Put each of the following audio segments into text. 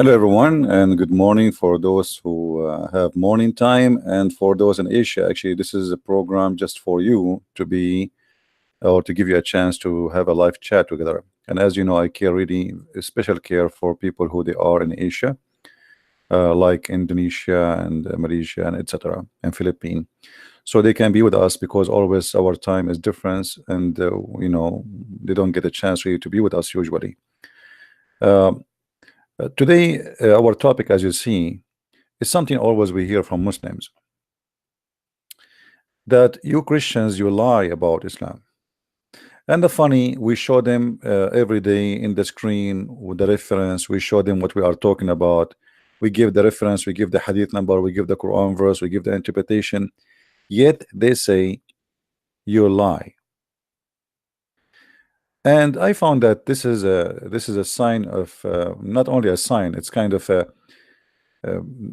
Hello, everyone, and good morning for those who have morning time, and for those in Asia. Actually, this is a program just for you to be or to give you a chance to have a live chat together. And as you know, I care really special care for people who they are in Asia, like Indonesia and Malaysia and etc. and Philippines, so they can be with us because always our time is different, and they don't get a chance really to be with us usually. Um, Today, our topic, as you see, is something always we hear from Muslims, that you Christians, you lie about Islam. And the funny, we show them every day in the screen with the reference. We show them what we are talking about. We give the reference, we give the hadith number, we give the Quran verse, we give the interpretation. Yet they say you lie. And I found that this is a sign of not only a sign, it's kind of a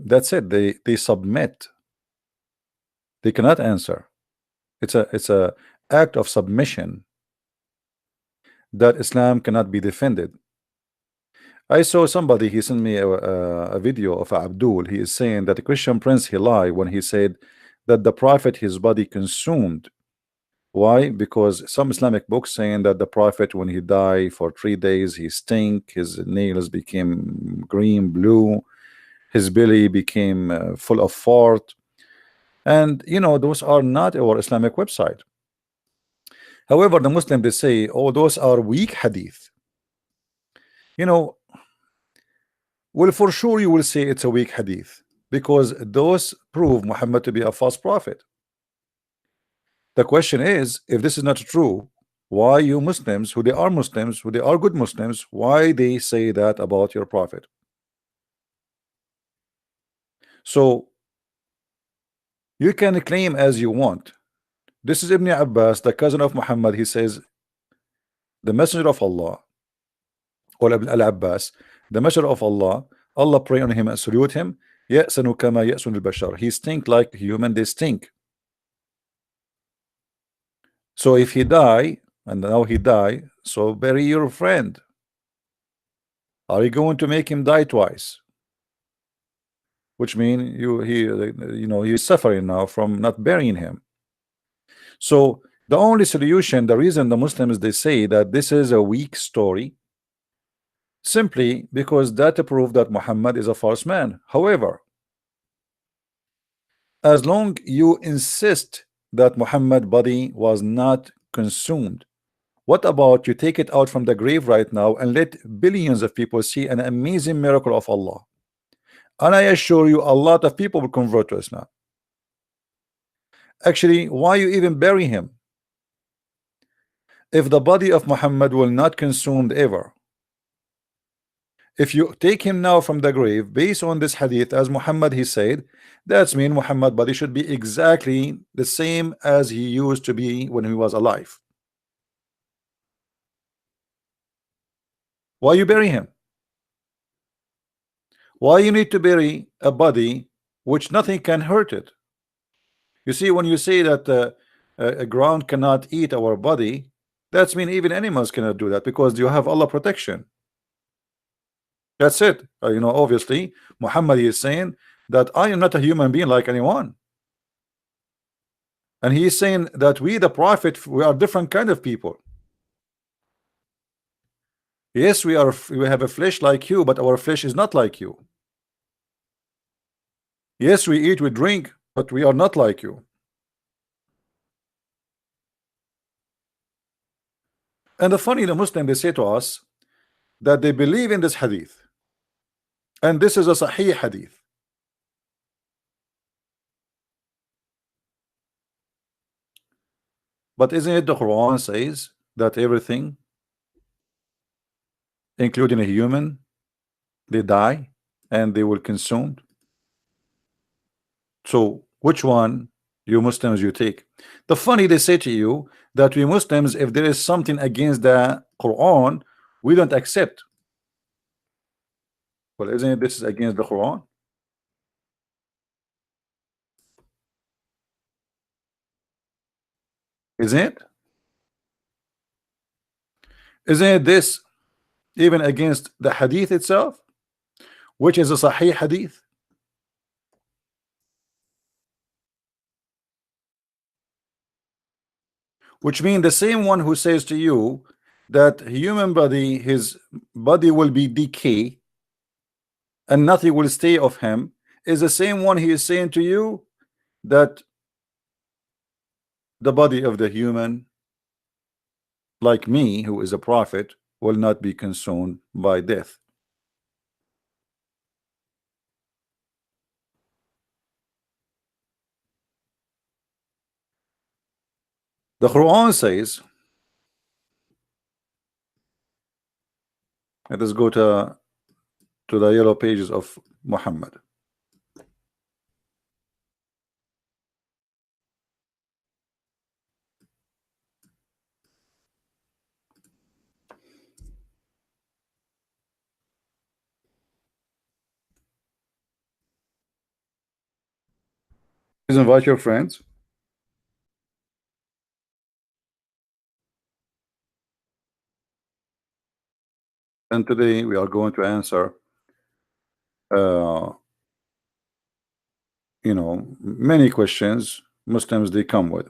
that's it. They submit. They cannot answer. It's a act of submission that Islam cannot be defended. I saw somebody, he sent me a video of Abdul. He is saying that the Christian prince, he lied when he said that the prophet his body consumed. Why? Because some Islamic books saying that the prophet, when he died for 3 days, he stink, his nails became green, blue, his belly became full of fart. And those are not our Islamic website. However, the Muslim, they say, oh, those are weak hadith. You know, well, for sure you will say it's a weak hadith because those prove Muhammad to be a false prophet. The question is, if this is not true, why you Muslims, who they are Muslims, who they are good Muslims, why they say that about your prophet? So you can claim as you want. This is Ibn Abbas, the cousin of Muhammad. He says, the messenger of Allah, or Al-Abbas, the messenger of Allah, Allah pray on him and salute him. يَأْسَنُ كَمَا يَأْسُنُ الْبَشَرِ. He stink like human, they stink. So if he die, and now he die, so bury your friend. Are you going to make him die twice? Which means he's suffering now from not burying him. So the only solution, the reason the Muslims, they say that this is a weak story, simply because that prove that Muhammad is a false man. However, as long you insist that Muhammad body was not consumed, what about you take it out from the grave right now and let billions of people see an amazing miracle of Allah? And I assure you, a lot of people will convert to Islam. Actually, why you even bury him? If the body of Muhammad will not consumed ever, if you take him now from the grave based on this hadith, as Muhammad he said, that's mean Muhammad body should be exactly the same as he used to be when he was alive. Why you bury him? Why you need to bury a body which nothing can hurt it? You see, when you say that a ground cannot eat our body, that's mean even animals cannot do that because you have Allah protection. That's it. Obviously, Muhammad is saying that I am not a human being like anyone. And he is saying that we, the prophet, we are different kind of people. Yes, we have a flesh like you, but our flesh is not like you. Yes, we eat, we drink, but we are not like you. And the funny, the Muslim, they say to us that they believe in this hadith, and this is a Sahih hadith. But isn't it the Quran says that everything, including a human, they die and they will consumed? So which one you Muslims you take? The funny, they say to you that we Muslims, if there is something against the Quran, we don't accept. Well, isn't it this is against the Quran? Isn't it? Isn't it this even against the hadith itself? which is a Sahih hadith. Which means the same one who says to you that human body, his body will be decay and nothing will stay of him, is the same one he is saying to you that the body of the human, like me, who is a prophet, will not be consumed by death. The Quran says, let us go to the yellow pages of Muhammad. Please invite your friends. And today we are going to answer you know, many questions Muslims they come with.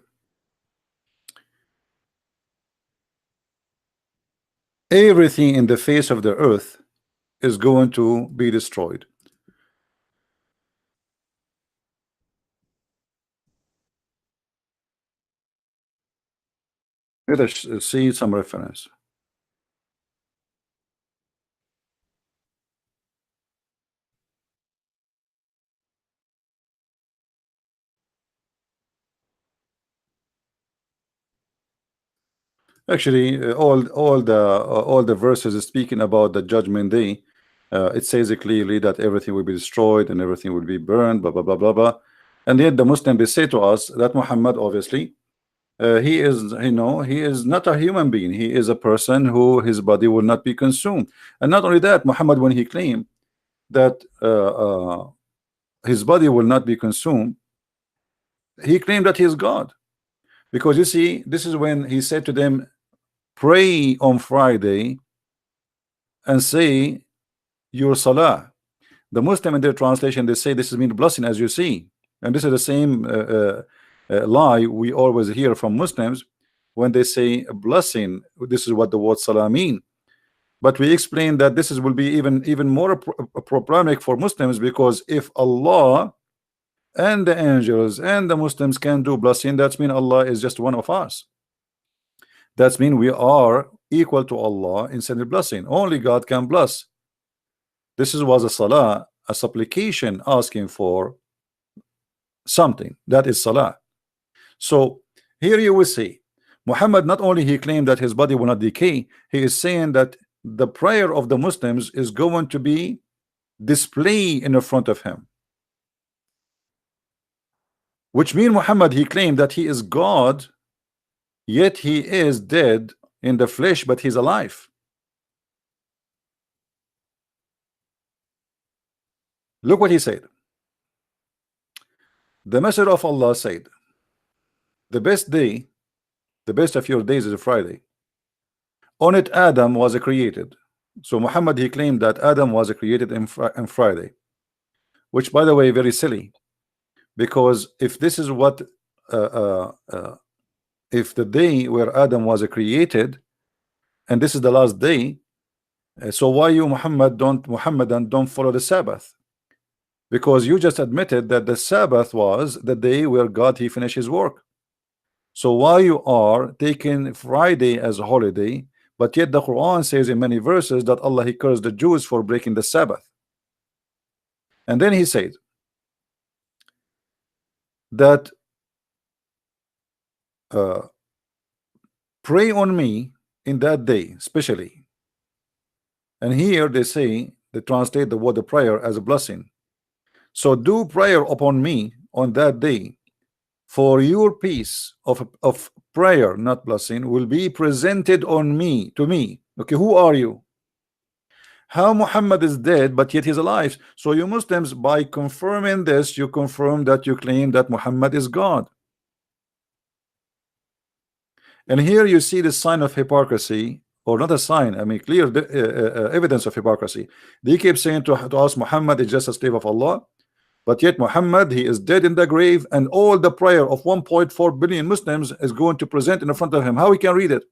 Everything in the face of the earth is going to be destroyed. Let us see some reference. Actually, all the verses is speaking about the judgment day. It says it clearly that everything will be destroyed and everything will be burned, blah blah blah blah blah. And yet the Muslim they say to us that Muhammad, obviously, he is, you know, he is not a human being. He is a person who his body will not be consumed. And not only that, Muhammad, when he claimed that his body will not be consumed, he claimed that he is God. Because you see, this is when he said to them, pray on Friday and say your salah. The Muslim in their translation they say this is mean blessing, as you see, and this is the same lie we always hear from Muslims when they say a blessing. This is what the word salah mean. But we explain that this is will be even more problematic for Muslims, because if Allah and the angels and the Muslims can do blessing, that's mean Allah is just one of us. That's mean we are equal to Allah in sending blessing. Only God can bless. This was a salah, a supplication asking for something. That is salah. So here you will see Muhammad, not only he claimed that his body will not decay, he is saying that the prayer of the Muslims is going to be displayed in the front of him. Which means Muhammad he claimed that he is God, yet he is dead in the flesh, but he's alive. Look what he said. The Messenger of Allah said, the best day, the best of your days is a Friday. On it Adam was created. So Muhammad he claimed that Adam was created in Friday, which by the way very silly, because if this is what if the day where Adam was created and this is the last day, so why you Muhammadan don't follow the Sabbath? Because you just admitted that the Sabbath was the day where God he finished his work. So why you are taking Friday as a holiday, but yet the Quran says in many verses that Allah he cursed the Jews for breaking the Sabbath. And then he said that pray on me in that day especially. And here they say, they translate the word of prayer as a blessing. So do prayer upon me on that day, for your piece of prayer, not blessing, will be presented on me, to me. Okay, who are you? How Muhammad is dead, but yet he's alive. So you Muslims, by confirming this, you confirm that you claim that Muhammad is God. And here you see the sign of hypocrisy or not a sign, I mean clear evidence of hypocrisy. They keep saying to us Muhammad is just a slave of Allah, but yet Muhammad, he is dead in the grave, and all the prayer of 1.4 billion Muslims is going to present in front of him. How he can read it?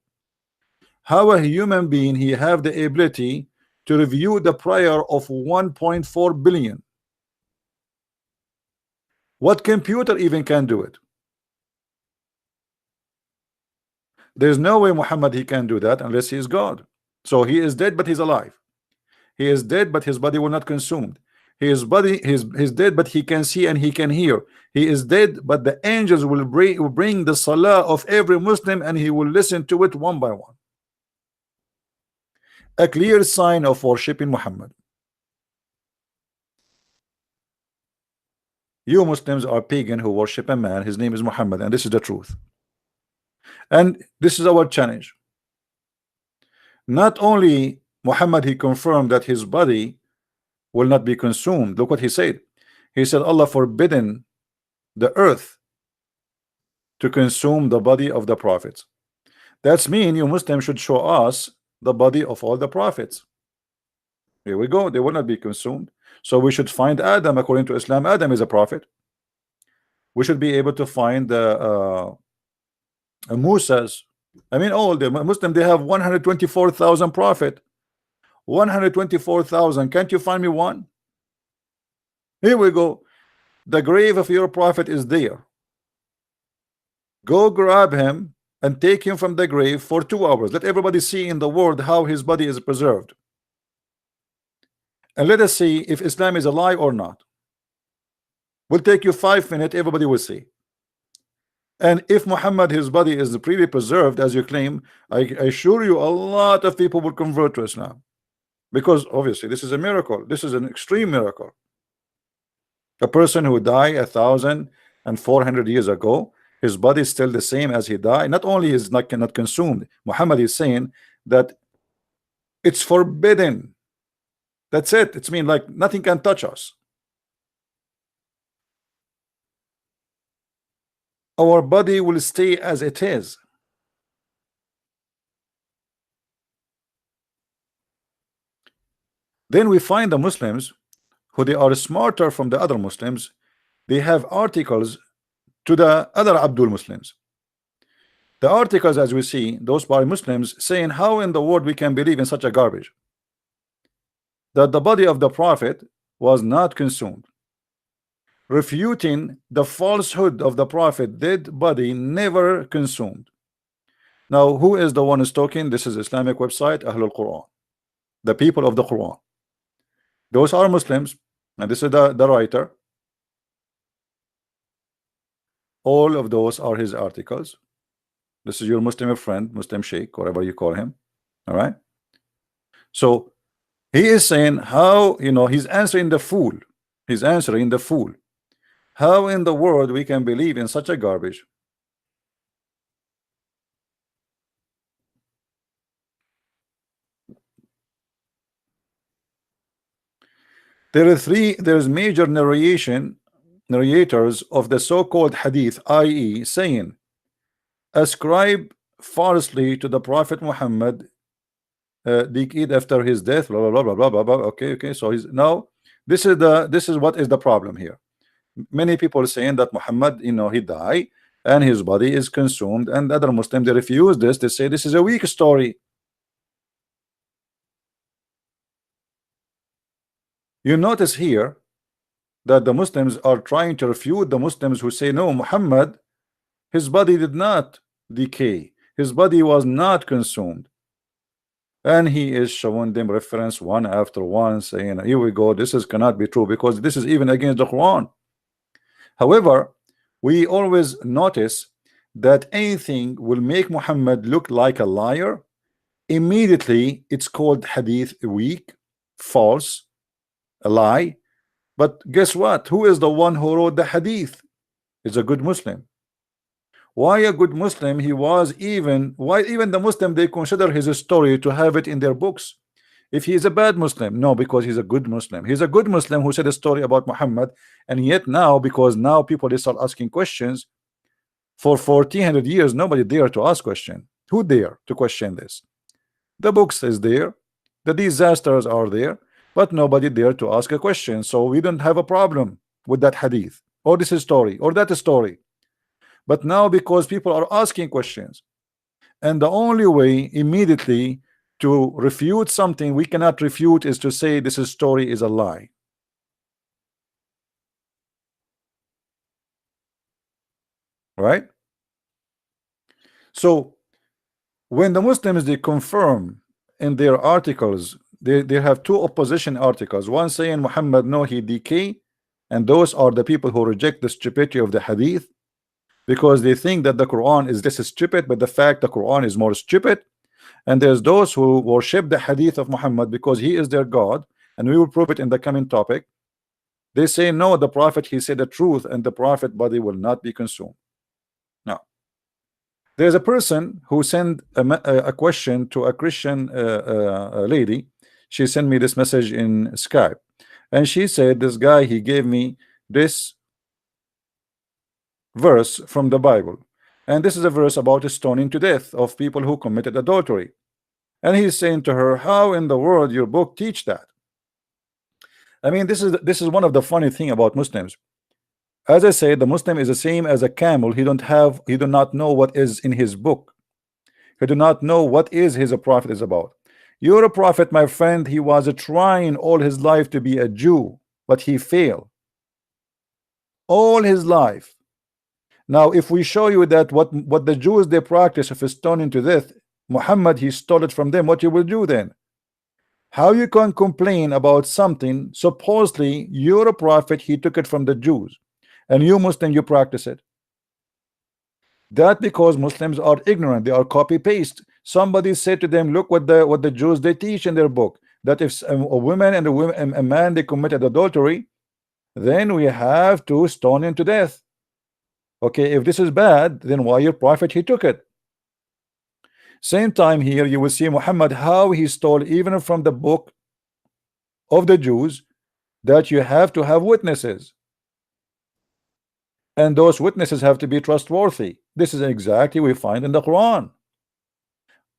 How a human being he have the ability to review the prayer of 1.4 billion? What computer even can do it? There's no way Muhammad he can do that unless he is God. So he is dead but he's alive. He is dead but his body will not consumed. His body is dead but he can see and he can hear. He is dead but the angels will bring the salah of every Muslim and he will listen to it one by one. A clear sign of worshiping Muhammad. You Muslims are pagan who worship a man, his name is Muhammad, and this is the truth. And this is our challenge. Not only Muhammad, he confirmed that his body will not be consumed. Look what he said. He said Allah forbidden the earth to consume the body of the prophets. That's mean you Muslims should show us the body of all the prophets. Here we go. They will not be consumed. So we should find Adam. According to Islam, Adam is a prophet. We should be able to find Musa's. I mean, all the Muslim, they have 124,000 prophet. 124,000. Can't you find me one? Here we go. The grave of your prophet is there. Go grab him and take him from the grave for 2 hours. Let everybody see in the world how his body is preserved. And let us see if Islam is a lie or not. Will take you 5 minutes, everybody will see. And if Muhammad, his body is really preserved as you claim, I assure you a lot of people will convert to Islam. Because obviously this is a miracle. This is an extreme miracle. A person who died 1,400 years ago, his body is still the same as he died. Not only is not cannot consumed, Muhammad is saying that it's forbidden. That's it. It's mean like nothing can touch us. Our body will stay as it is. Then we find the Muslims who they are smarter from the other Muslims. They have articles to the other Abdul Muslims. The articles, as we see, those by Muslims saying how in the world we can believe in such a garbage, that the body of the prophet was not consumed, refuting the falsehood of the prophet dead body never consumed. Now who is the one who's talking? This is Islamic website Ahlul Quran, the people of the Quran. Those are Muslims, and this is the writer. All of those are his articles. This is your Muslim friend, Muslim Sheikh, whatever you call him. All right. So he is saying how, you know, he's answering the fool. He's answering the fool. How in the world we can believe in such a garbage? There's major narrators of the so-called hadith, i.e. saying ascribe falsely to the Prophet Muhammad decade after his death, blah blah blah blah blah blah. Okay, so he's now this is what is the problem here. Many people are saying that Muhammad, you know, he died and his body is consumed, and other Muslims, they refuse this. They say this is a weak story. You notice here that the Muslims are trying to refute the Muslims who say no, Muhammad, his body did not decay, his body was not consumed, and he is showing them reference one after one, saying here we go, this is cannot be true because this is even against the Quran. However, we always notice that anything will make Muhammad look like a liar, immediately it's called hadith weak, false, a lie. But guess what? Who is the one who wrote the hadith? Is a good Muslim. Why a good Muslim? He was why even the Muslim, they consider his story to have it in their books. If he is a bad Muslim, no, because he's a good Muslim. He's a good Muslim who said a story about Muhammad, and yet now, because now people they start asking questions, for 1400 years nobody dare to ask question. Who dare to question this? The books is there, the disasters are there, but nobody dare to ask a question. So we don't have a problem with that hadith or this story or that story. But now, because people are asking questions, and the only way immediately to refute something we cannot refute is to say this story is a lie. Right? So when the Muslims they confirm in their articles, they have two opposition articles, one saying Muhammad no, he decay, and those are the people who reject the stupidity of the hadith because they think that the Quran is this stupid, but the fact the Quran is more stupid. And there's those who worship the hadith of Muhammad because he is their God, and we will prove it in the coming topic. They say no, the prophet he said the truth, and the prophet body will not be consumed. Now there's a person who sent a question to a Christian lady. She sent me this message in Skype, and she said this guy he gave me this verse from the Bible, and this is a verse about stoning to death of people who committed adultery. And he's saying to her, how in the world your book teach that? I mean, this is one of the funny thing about Muslims. As I said, the Muslim is the same as a camel. He do not know what is in his book. He do not know what is his prophet is about. Your prophet, my friend, he was trying all his life to be a Jew, but he failed all his life. Now if we show you that what the Jews they practice of stoning to death, Muhammad he stole it from them, what you will do then? How you can complain about something supposedly you're a prophet, he took it from the Jews, and you Muslim you practice it? That because Muslims are ignorant, they are copy paste. Somebody said to them, look what the Jews they teach in their book, that if a woman and a man they committed adultery, then we have to stone him to death. Okay, if this is bad, then why your prophet he took it? Same time here you will see Muhammad how he stole even from the book of the Jews, that you have to have witnesses, and those witnesses have to be trustworthy. This is exactly we find in the Quran.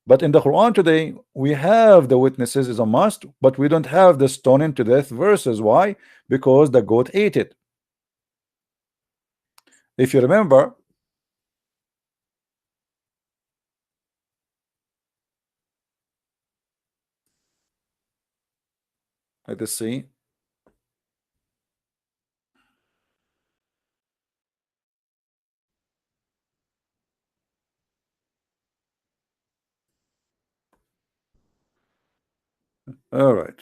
But in the Quran today we have the witnesses is a must, but we don't have the stoning to death verses. Why? Because the goat ate it. If you remember, let us see. All right.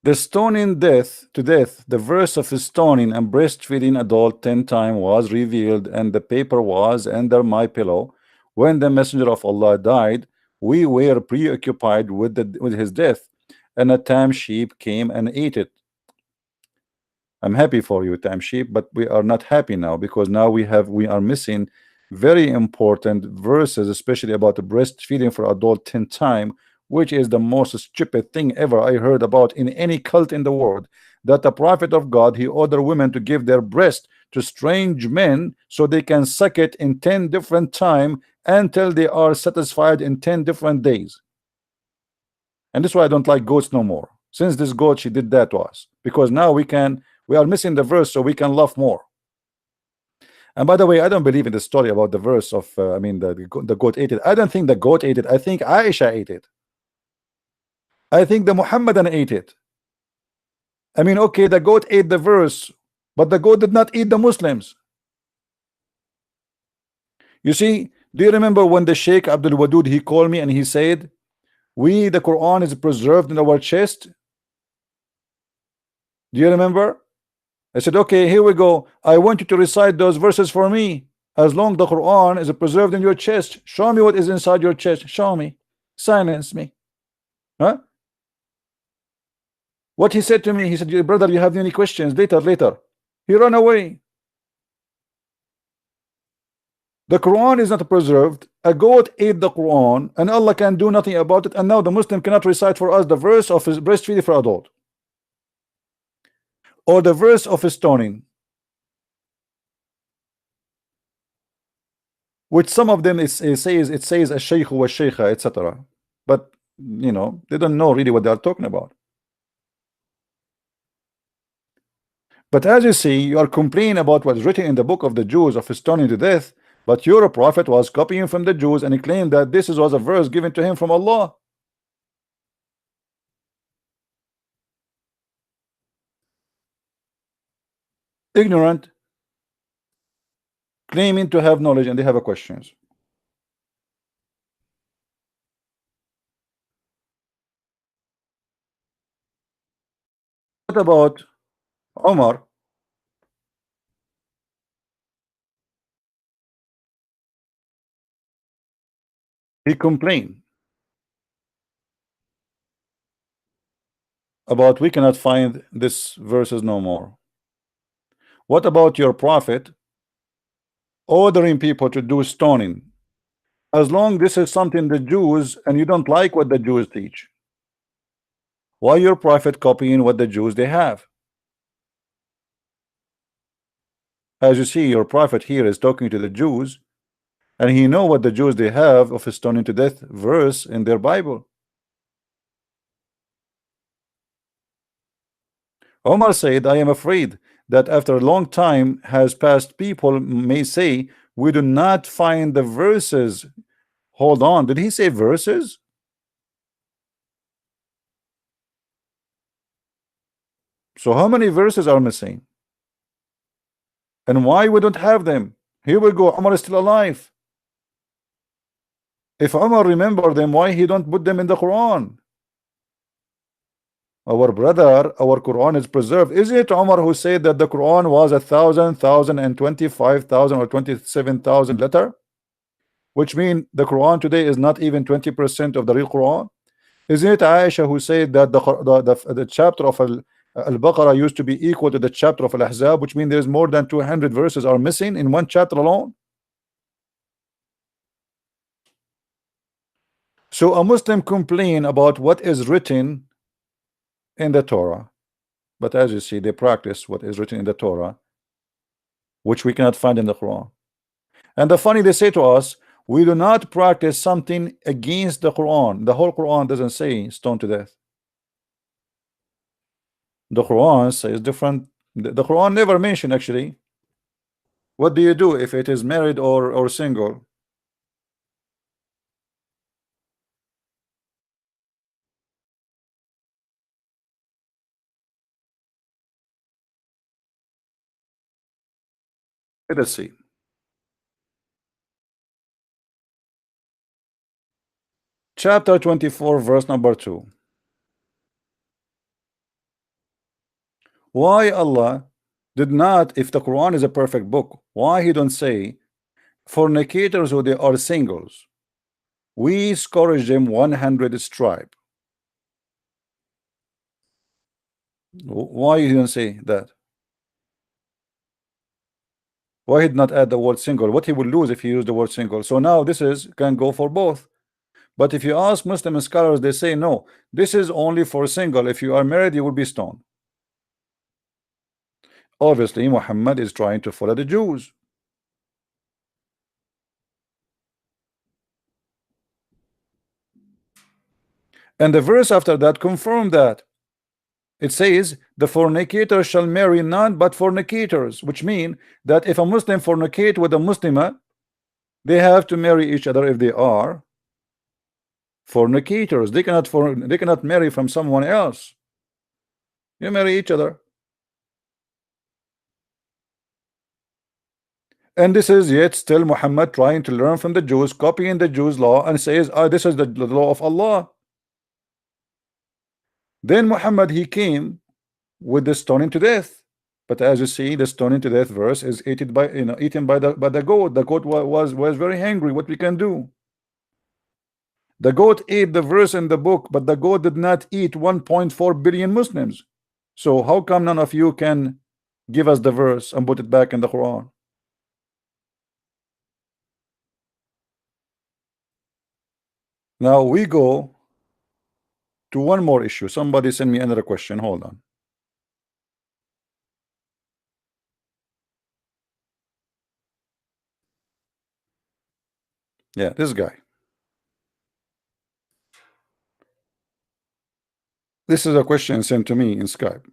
The stoning death to death, the verse of stoning and breastfeeding adult 10 times was revealed, and the paper was under my pillow. When the messenger of Allah died, we were preoccupied with his death, and a tam sheep came and ate it. I'm happy for you, tam sheep, but we are not happy now, because now we are missing very important verses, especially about the breastfeeding for adult 10 times, which is the most stupid thing ever I heard about in any cult in the world. That the prophet of God he ordered women to give their breast to strange men so they can suck it in 10 different times until they are satisfied in 10 different days. And this is why I don't like goats no more, since this goat she did that to us, because now we are missing the verse so we can love more. And by the way, I don't believe in the story about the verse of I mean the goat ate it. I don't think the goat ate it. I think Aisha ate it. I think the Muhammadan ate it. I mean, okay, the goat ate the verse, but the goat did not eat the Muslims. You see, do you remember when the Sheikh Abdul Wadud he called me and he said, the Quran is preserved in our chest? Do you remember? I said, okay, here we go. I want you to recite those verses for me. As long the Quran is preserved in your chest, show me what is inside your chest. Show me. Silence me. Huh? What he said to me, he said, brother, you have any questions? Later. He ran away. The Quran is not preserved. A goat ate the Quran, and Allah can do nothing about it. And now the Muslim cannot recite for us the verse of his breastfeeding for adult. or the verse of stoning, which some of them it says a shaykh wa shaykha, etc. But you know, they don't know really what they are talking about. But as you see, you are complaining about what's written in the book of the Jews of stoning to death, but your prophet was copying from the Jews, and he claimed that this was a verse given to him from Allah. Ignorant, claiming to have knowledge, and they have a questions. What about Omar? He complained about we cannot find this verses no more. What about your prophet ordering people to do stoning? As long this is something the Jews, and you don't like what the Jews teach, why your prophet copying what the Jews they have? As you see, your prophet here is talking to the Jews, and he know what the Jews they have of a stoning to death verse in their Bible. Omar said, I am afraid that after a long time has passed, people may say we do not find the verses. Hold on, did he say verses? So how many verses are missing? And why we don't have them? Here we go, Omar is still alive. If Omar remember them, why he don't put them in the Quran? Our brother, our Quran is preserved. Is it Omar who said that the Quran was 1,025,000 or 27,000 letter? Which means the Quran today is not even 20% of the real Quran. Isn't it Aisha who said that the chapter of Al-Baqarah used to be equal to the chapter of Al-Ahzab, which means there's more than 200 verses are missing in one chapter alone? So a Muslim complain about what is written in the Torah, but as you see, they practice what is written in the Torah, which we cannot find in the Quran. And the funny, they say to us, we do not practice something against the Quran. The whole Quran doesn't say stone to death. The Quran says different. The Quran never mentioned actually. What do you do if it is married or single? Let us see. Chapter 24, verse number 2. Why Allah did not, if the Quran is a perfect book, why he don't say fornicators who they are singles, we scourge them 100 stripe? Why he don't say that? Why he did not add the word single? What he would lose if he used the word single? So now this is can go for both. But if you ask Muslim scholars, they say no, this is only for single. If you are married, you will be stoned. Obviously, Muhammad is trying to follow the Jews. And the verse after that confirmed that. It says, the fornicator shall marry none but fornicators, which mean that if a Muslim fornicate with a Muslimah, they have to marry each other if they are fornicators. They cannot marry from someone else. You marry each other. And this is yet still Muhammad trying to learn from the Jews, copying the Jews' law, and says, this is the law of Allah. Then Muhammad, he came with the stoning to death. But as you see, the stoning to death verse is eaten by the goat. The goat was very angry. What we can do? The goat ate the verse in the book, but the goat did not eat 1.4 billion Muslims. So how come none of you can give us the verse and put it back in the Quran? Now we go to one more issue. Somebody send me another question. Hold on. Yeah, this guy. This is a question sent to me in Skype.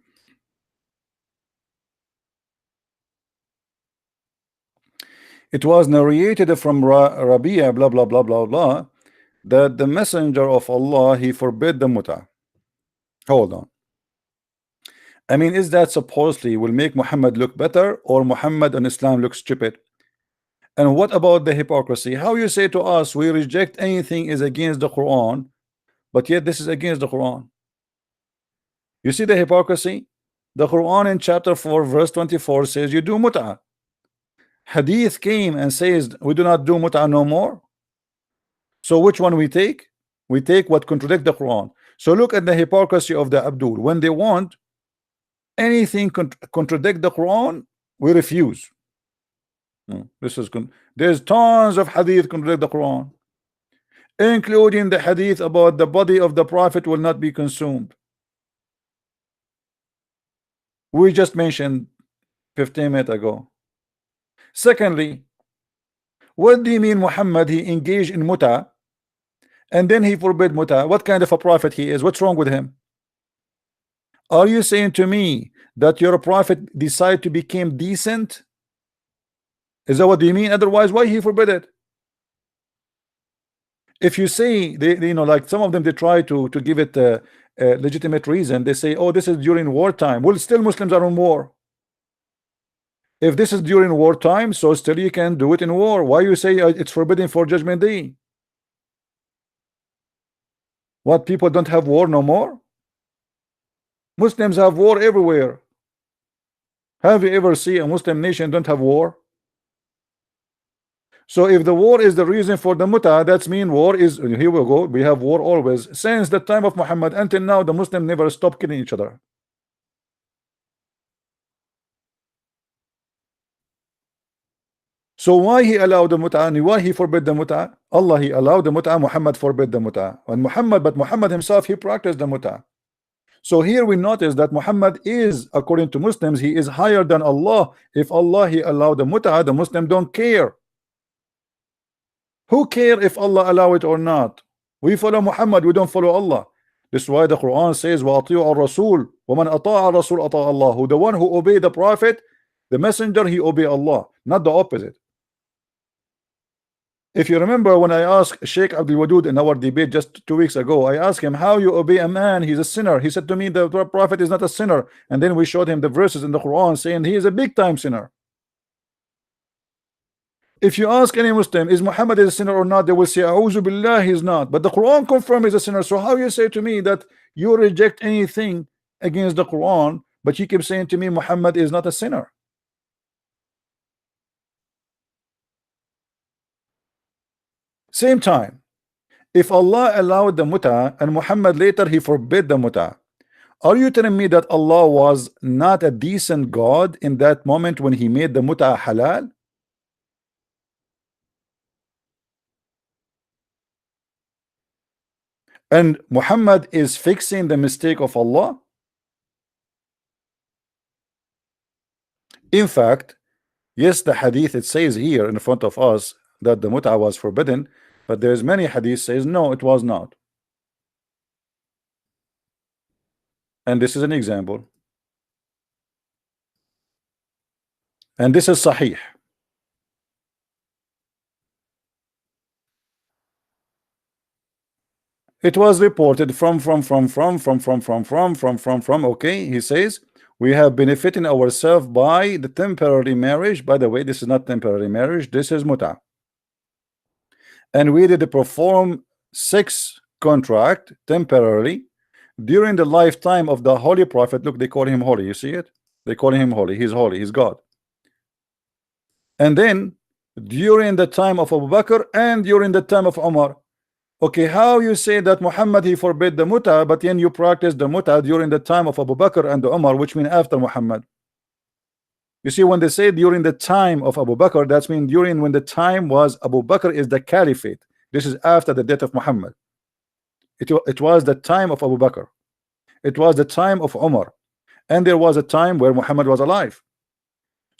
It was narrated from Rabia, blah blah blah blah blah, that the messenger of Allah, he forbid the muta. Hold on. I mean, is that supposedly will make Muhammad look better, or Muhammad and Islam look stupid? And what about the hypocrisy? How you say to us we reject anything is against the Quran, but yet this is against the Quran? You see the hypocrisy? The Quran in chapter 4 verse 24 says you do mut'ah. Hadith came and says we do not do mut'ah no more. So which one we take? We take what contradict the Quran. So look at the hypocrisy of the Abdul. When they want anything contradict the Quran, we refuse. This is there's tons of hadith contradict the Quran, including the hadith about the body of the Prophet will not be consumed. We just mentioned 15 minutes ago. Secondly, what do you mean Muhammad he engaged in muta and then he forbid muta? What kind of a prophet he is? What's wrong with him? Are you saying to me that your prophet decide to become decent? Is that what you mean? Otherwise, why he forbid it? If you say they you know, like some of them, they try to give it a legitimate reason. They say, oh, this is during wartime. Well, still Muslims are in war. If this is during wartime, so still you can do it in war. Why you say it's forbidden for Judgment Day? What, people don't have war no more? Muslims have war everywhere. Have you ever seen a Muslim nation don't have war? So if the war is the reason for the muta, that's mean war is, here we go, we have war always. Since the time of Muhammad until now, the Muslim never stop killing each other. So why he allowed the muta and why he forbid the muta? Allah he allowed the muta, Muhammad forbid the muta. And Muhammad himself, he practiced the muta. So here we notice that Muhammad is, according to Muslims, he is higher than Allah. If Allah he allowed the muta, the Muslim don't care. Who care if Allah allow it or not? We follow Muhammad, we don't follow Allah. This is why the Quran says وَأَطِيعُوا الرَّسُولَ وَمَنْ أَطَاعَ الرَّسُولَ أَطَاعَ اللَّهُ. Who the one who obey the Prophet, the messenger, he obey Allah, not the opposite. If you remember when I asked Sheikh Abdul Wadud in our debate just 2 weeks ago, I asked him how you obey a man, he's a sinner. He said to me the Prophet is not a sinner, and then we showed him the verses in the Quran saying he is a big time sinner. If you ask any Muslim, is Muhammad a sinner or not, they will say, A'udhu Billah, he's not. But the Quran confirms he's a sinner. So how you say to me that you reject anything against the Quran, but you keep saying to me Muhammad is not a sinner? Same time, if Allah allowed the muta and Muhammad later he forbid the muta, are you telling me that Allah was not a decent God in that moment when he made the muta halal? And Muhammad is fixing the mistake of Allah? In fact, yes, the hadith it says here in front of us that the mut'a was forbidden, but there's many hadith says no, it was not. And this is an example. And this is sahih. It was reported from, okay, he says, we have benefiting ourselves by the temporary marriage. By the way, this is not temporary marriage, this is muta. And we did perform sex contract temporarily during the lifetime of the Holy Prophet. Look, they call him holy, you see it? They call him holy, he's God. And then during the time of Abu Bakr and during the time of Umar. Okay, how you say that Muhammad he forbid the muta, but then you practice the muta during the time of Abu Bakr and Umar, which mean after Muhammad? You see, when they say during the time of Abu Bakr, that's mean during when the time was Abu Bakr is the caliphate. This is after the death of Muhammad. It was the time of Abu Bakr. It was the time of Umar. And there was a time where Muhammad was alive.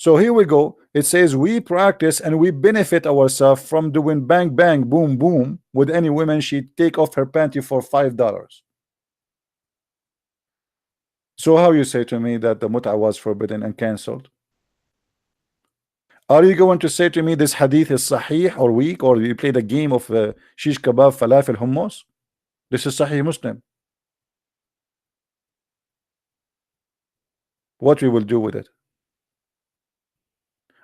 So here we go. It says we practice and we benefit ourselves from doing bang bang boom boom with any woman. She take off her panty for $5. So how you say to me that the mut'a was forbidden and cancelled? Are you going to say to me this hadith is sahih or weak, or you play the game of shish kebab, falafel, hummus? This is Sahih Muslim. What we will do with it?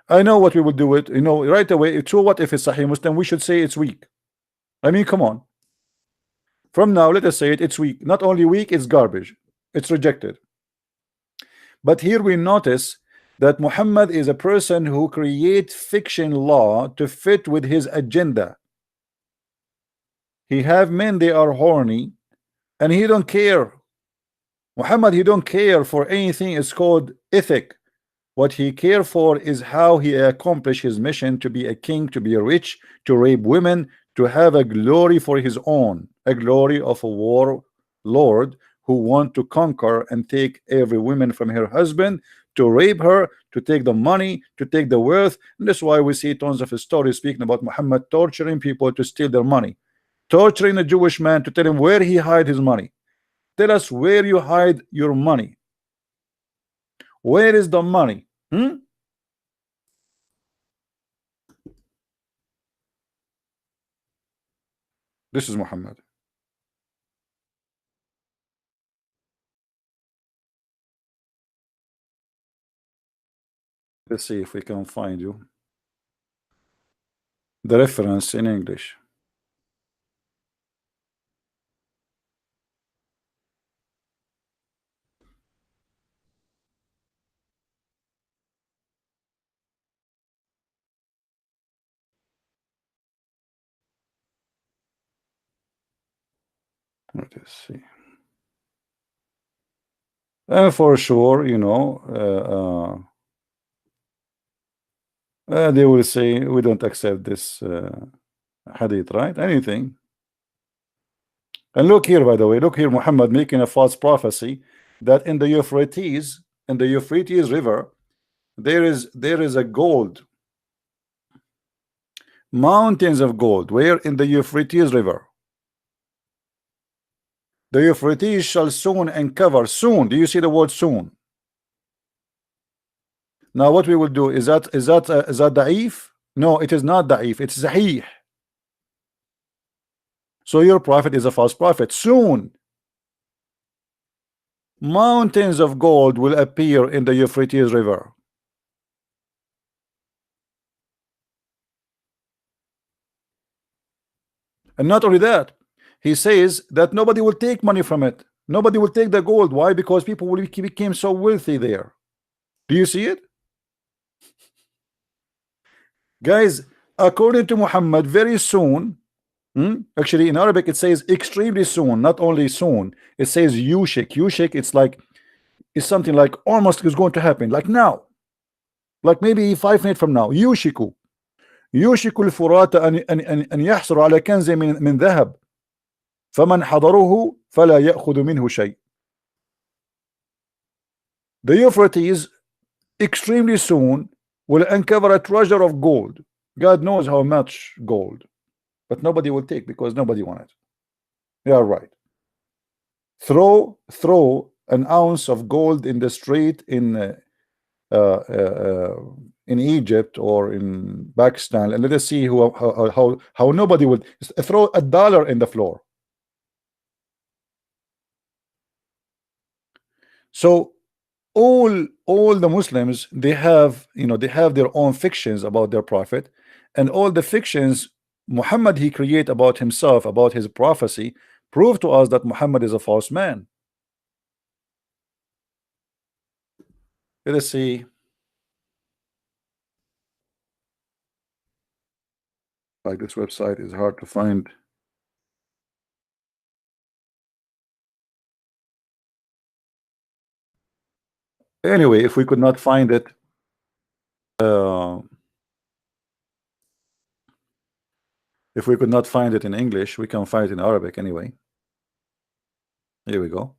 I know what we will do with, you know, right away. So what if it's Sahih Muslim? We should say it's weak. I mean, come on. From now, let us say it's weak. Not only weak, it's garbage. It's rejected. But here we notice that Muhammad is a person who creates fiction law to fit with his agenda. He have men, they are horny, and he don't care. Muhammad, he don't care for anything. It's called ethic. What he care for is how he accomplish his mission to be a king, to be rich, to rape women, to have a glory for his own, a glory of a war lord who want to conquer and take every woman from her husband, to rape her, to take the money, to take the wealth. And that's why we see tons of stories speaking about Muhammad torturing people to steal their money, torturing a Jewish man to tell him where he hide his money. Tell us where you hide your money. Where is the money? This is Muhammad. Let's see if we can find you the reference in English. Let us see. And for sure, you know, they will say we don't accept this hadith, right? Anything. And look here, by the way, look here, Muhammad making a false prophecy that in the Euphrates River, there is a gold, mountains of gold. Where? In the Euphrates River. The Euphrates shall soon uncover. Soon. Do you see the word soon? Now what we will do is that da'if? No, it is not da'if. It's sahih. So your prophet is a false prophet. Soon mountains of gold will appear in the Euphrates River. And not only that, he says that nobody will take money from it. Nobody will take the gold. Why? Because people will became so wealthy there. Do you see it? Guys, according to Muhammad, very soon, actually in Arabic it says extremely soon, not only soon. It says yushik. Yushik, it's something like almost is going to happen, like now, like maybe 5 minutes from now. Yushiku الفرات أن يحصل على كنز من ذهب فمن حضره فلا يأخذ منه شيء. The Euphrates extremely soon will uncover a treasure of gold. God knows how much gold, but nobody will take because nobody wants it. You are right. Throw an ounce of gold in the street in Egypt or in Pakistan, and let us see how nobody would throw $1 in the floor. So all the Muslims, they have, you know, they have their own fictions about their prophet, and all the fictions Muhammad he create about himself, about his prophecy, prove to us that Muhammad is a false man. Let us see. Like this website is hard to find. Anyway, if we could not find it, if we could not find it in English, we can find it in Arabic anyway. Here we go.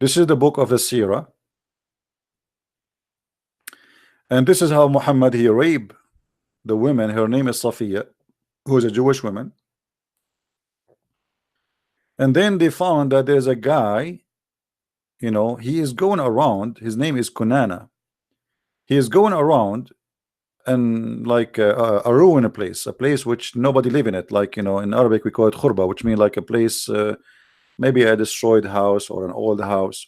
This is the book of the Sirah, and this is how Muhammad he raped the woman. Her name is Safiya, who is a Jewish woman. And then they found that there's a guy, you know, he is going around. His name is Kunana. He is going around and like a ruined place, a place which nobody live in it. Like, you know, in Arabic we call it khurba, which means like a place, maybe a destroyed house or an old house.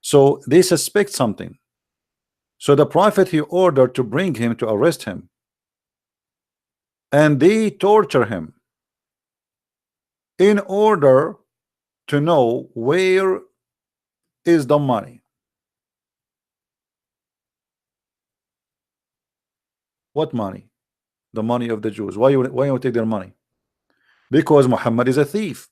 So they suspect something. So the prophet he ordered to bring him to arrest him, and they torture him in order to know where is the money. What money? The money of the Jews. Why you take their money? Because Muhammad is a thief.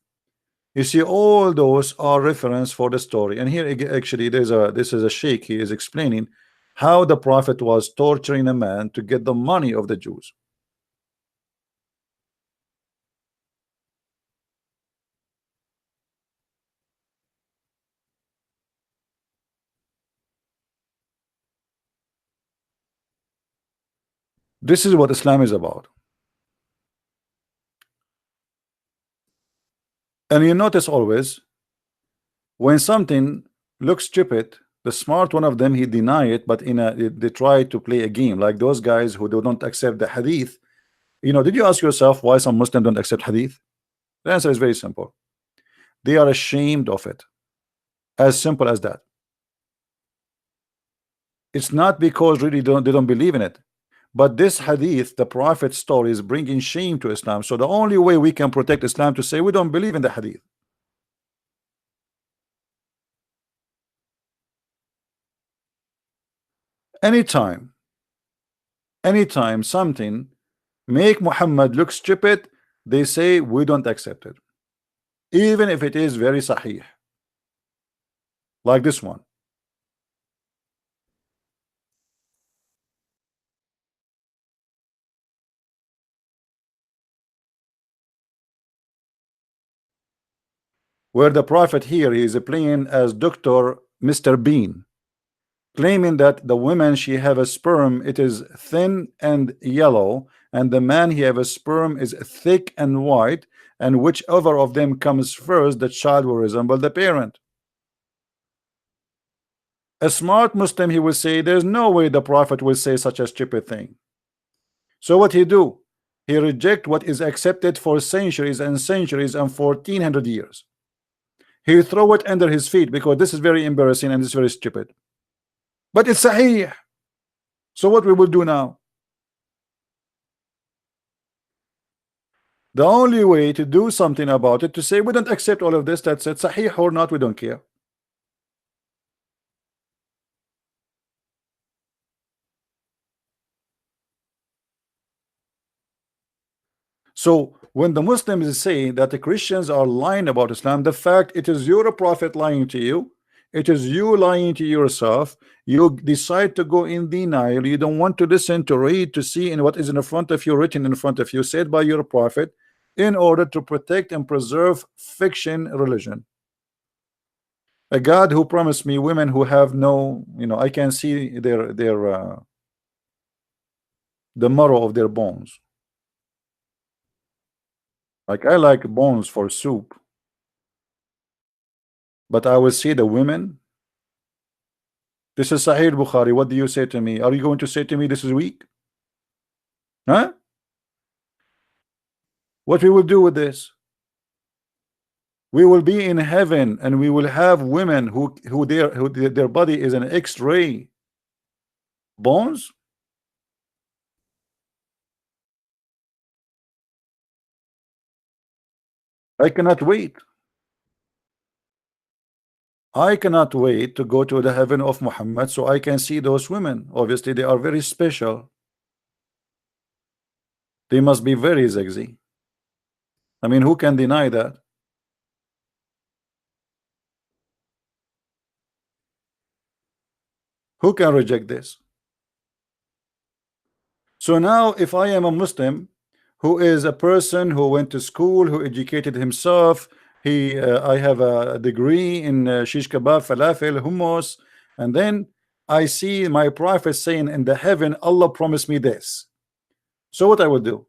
You see, all those are reference for the story. And here actually this is a sheikh. He is explaining how the prophet was torturing a man to get the money of the Jews. This is what Islam is about. And you notice always when something looks stupid, the smart one of them he deny it, but they try to play a game, like those guys who do not accept the hadith. You know, did you ask yourself why some Muslims don't accept hadith? The answer is very simple. They are ashamed of it. As simple as that. It's not because really they don't believe in it, but this hadith, the prophet's story, is bringing shame to Islam. So the only way we can protect Islam to say we don't believe in the hadith. Anytime something make Muhammad look stupid, they say we don't accept it, even if it is very sahih, like this one. Where the prophet here he is playing as Dr. Mr. Bean, claiming that the woman she have a sperm, it is thin and yellow, and the man he have a sperm is thick and white, and whichever of them comes first, the child will resemble the parent. A smart Muslim, he will say there's no way the prophet will say such a stupid thing. So what he do? He reject what is accepted for centuries and centuries and 1400 years. He throw it under his feet because this is very embarrassing and it's very stupid. But it's sahih. So what we will do now? The only way to do something about it, to say we don't accept all of this, that's it, sahih or not, we don't care. So when the Muslims say that the Christians are lying about Islam, the fact it is your prophet lying to you, it is you lying to yourself. You decide to go in denial. You don't want to listen, to read, to see in what is in front of you, written in front of you, said by your prophet, in order to protect and preserve fiction religion. A God who promised me women who have no, you know, I can see their the marrow of their bones. Like I like bones for soup, but I will see the women. This is Sahih Bukhari. What do you say to me? Are you going to say to me this is weak? Huh? What we will do with this? We will be in heaven and we will have women who their body is an X-ray bones. I cannot wait. I cannot wait to go to the heaven of Muhammad so I can see those women. Obviously, they are very special. They must be very sexy. I mean, who can deny that? Who can reject this? So now, if I am a Muslim who is a person who went to school, who educated himself, I have a degree in shish kebab, falafel, hummus, and then I see my prophet saying in the heaven, Allah promised me this. So what I would do?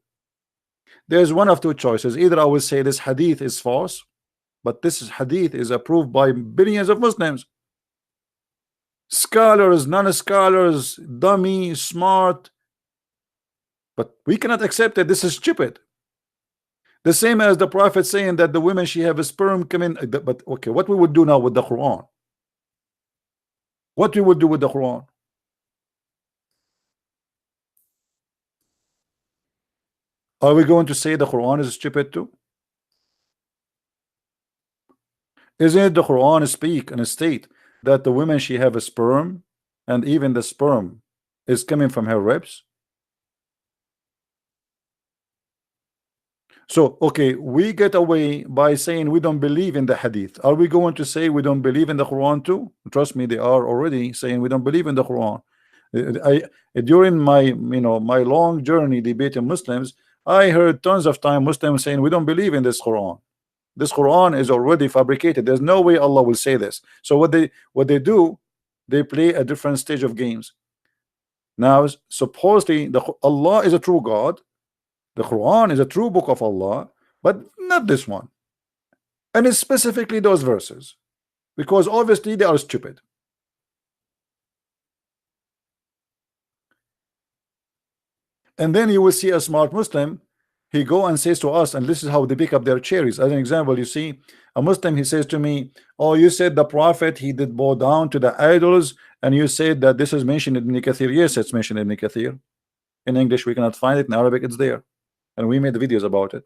There's one of two choices. Either I will say this hadith is false, but this hadith is approved by billions of Muslims, scholars, non-scholars, dummy, smart, but we cannot accept it. This is stupid. The same as the prophet saying that the women she have a sperm coming. But okay, what we would do now with the Quran? What we would do with the Quran? Are we going to say the Quran is stupid too? Isn't it the Quran speak and state that the women she have a sperm, and even the sperm is coming from her ribs? So okay, we get away by saying we don't believe in the hadith. Are we going to say we don't believe in the Quran too? Trust me, they are already saying we don't believe in the Quran. During my my long journey debating Muslims, I heard tons of time Muslims saying we don't believe in this Quran. This Quran is already fabricated. There's no way Allah will say this. So what they do, they play a different stage of games. Now supposedly Allah is a true God. The Quran is a true book of Allah, but not this one. And it's specifically those verses, because obviously they are stupid. And then you will see a smart Muslim, he go and says to us, and this is how they pick up their cherries. As an example, you see a Muslim, he says to me, oh, you said the prophet he did bow down to the idols, and you said that this is mentioned in Ibn Kathir. Yes, it's mentioned in Ibn Kathir. In English we cannot find it, in Arabic it's there, and we made videos about it.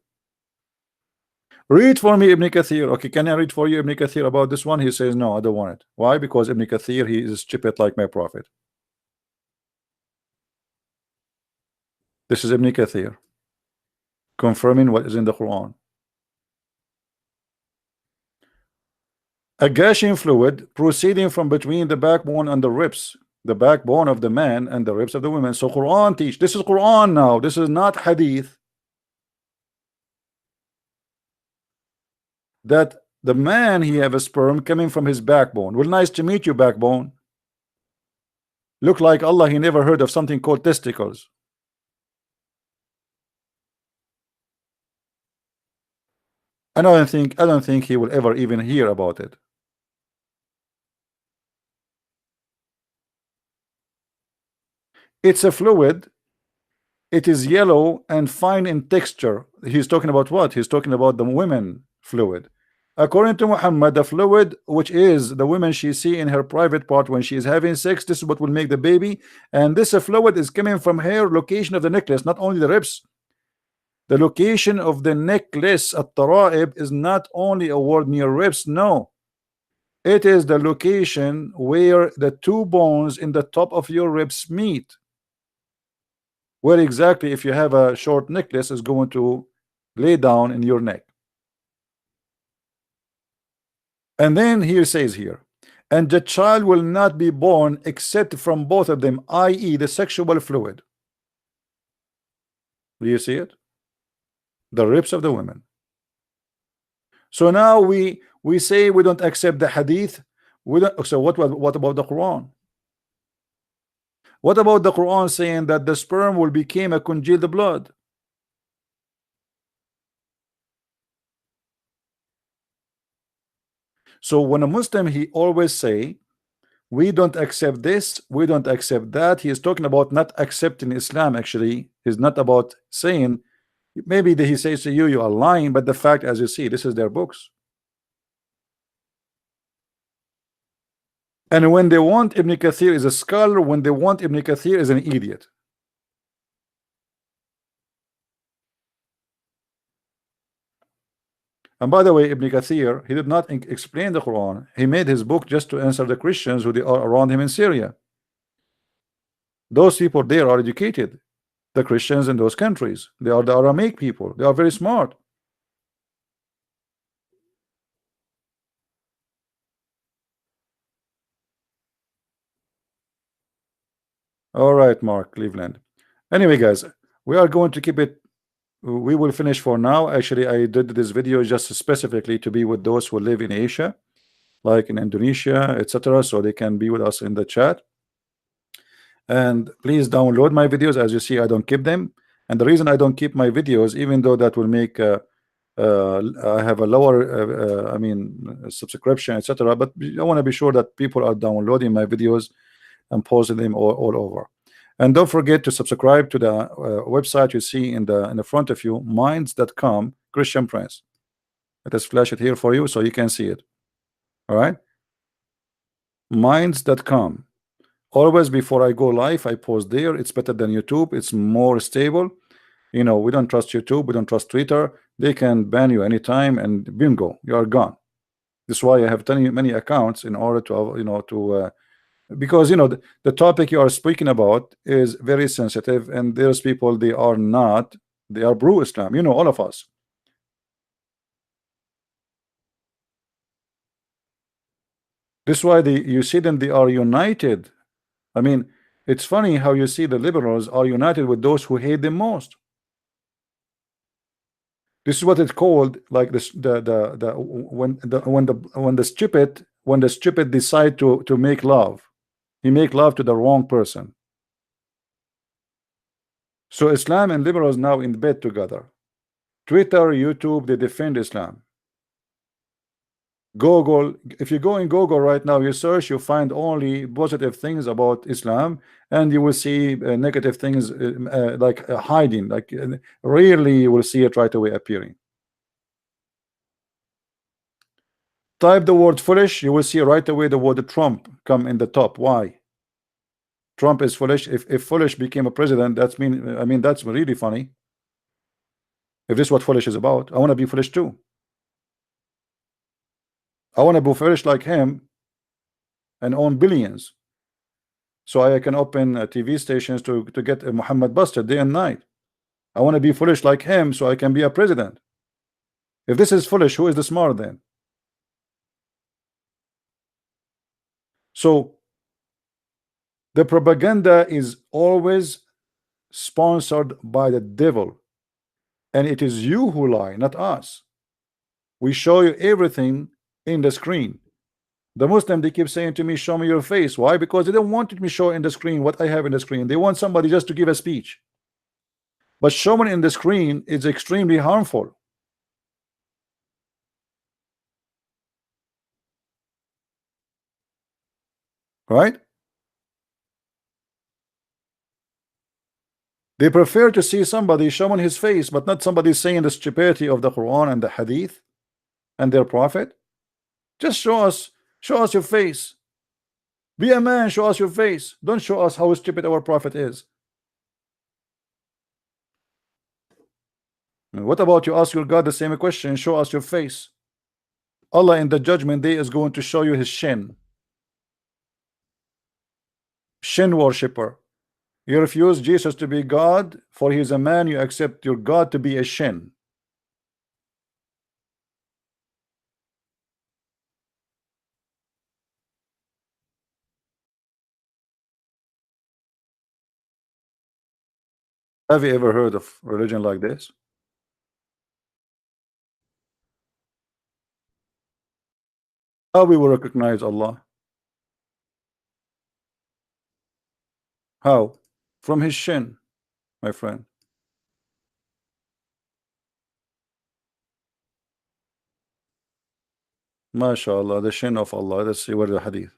Read for me Ibn Kathir. Okay, can I read for you Ibn Kathir about this one? He says no, I don't want it. Why? Because Ibn Kathir, he is stupid like my prophet. This is Ibn Kathir confirming what is in the Quran. A gushing fluid proceeding from between the backbone and the ribs, the backbone of the man and the ribs of the women. So Quran teach, this is Quran now, this is not hadith, that the man he have a sperm coming from his backbone. Well, nice to meet you, backbone. Look like Allah he never heard of something called testicles. I don't think he will ever even hear about it. It's a fluid. It is yellow and fine in texture. He's talking about what? He's talking about the women fluid. According to Muhammad, the fluid, which is the women she see in her private part when she is having sex, this is what will make the baby. And this fluid is coming from her location of the necklace, not only the ribs. The location of the necklace at Tara'ib is not only a word near ribs, no. It is the location where the two bones in the top of your ribs meet. Where exactly, if you have a short necklace, is going to lay down in your neck. And then here says here, and the child will not be born except from both of them, i.e. the sexual fluid. Do you see it? The ribs of the women. So now we say we don't accept the hadith. We don't. So what about the Quran? What about the Quran saying that the sperm will become a congealed blood? So when a Muslim, he always say we don't accept this, we don't accept that. He is talking about not accepting Islam. Actually, he's not about saying, maybe he says to you, you are lying, but the fact, as you see, this is their books. And when they want Ibn Kathir is a scholar, when they want Ibn Kathir is an idiot. And by the way, Ibn Kathir, he did not explain the Quran. He made his book just to answer the Christians who they are around him in Syria. Those people there are educated. The Christians in those countries, they are the Aramaic people. They are very smart. All right, Mark Cleveland. Anyway, guys, we are going to keep it we will finish for now. Actually, I did this video just specifically to be with those who live in Asia, like in Indonesia, etc., so they can be with us in the chat. And please download my videos. As you see, I don't keep them, and the reason I don't keep my videos, even though that will make I have a lower I mean subscription, etc., but I want to be sure that people are downloading my videos and posting them all over. And don't forget to subscribe to the website you see in the front of you, minds.com, Christian Prince. Let us flash it here for you so you can see it. All right, minds.com. Always before I go live, I post there. It's better than YouTube. It's more stable. You know, we don't trust YouTube. We don't trust Twitter. They can ban you anytime, and bingo, you are gone. This is why I have many accounts, in order to, you know, to because, you know, the topic you are speaking about is very sensitive, and there's people, they are not, they are pro-Islam. You know, all of us. This is why you see them, they are united. I mean, it's funny how you see the liberals are united with those who hate them most. This is what it's called, like this, when the stupid decide to make love, he make love to the wrong person. So Islam and liberals now in bed together. Twitter, YouTube, they defend Islam. Google, if you go in Google right now, you search, you find only positive things about Islam, and you will see negative things like hiding, like rarely you will see it right away appearing. Type the word foolish, you will see right away the word Trump come in the top. Why? Trump is foolish. If foolish became a president, that's that's really funny. If this is what foolish is about, I want to be foolish too. I want to be foolish like him and own billions, so I can open TV stations to get Muhammad busted day and night. I want to be foolish like him so I can be a president. If this is foolish, who is the smart then? So the propaganda is always sponsored by the devil, and it is you who lie, not us. We show you everything in the screen. The Muslim, they keep saying to me, show me your face. Why? Because they don't want me show in the screen what I have in the screen. They want somebody just to give a speech. But showing in the screen is extremely harmful. Right? They prefer to see somebody showing his face, but not somebody saying the stupidity of the Quran and the Hadith and their prophet. Just show us your face. Be a man, show us your face. Don't show us how stupid our prophet is. And what about you ask your God the same question, show us your face? Allah in the judgment day is going to show you his shin. Shin worshipper. You refuse Jesus to be God, for he is a man. You accept your God to be a shin. Have you ever heard of religion like this? How we will recognize Allah? How? From his shin, my friend. MashaAllah, the shin of Allah. Let's see where the hadith.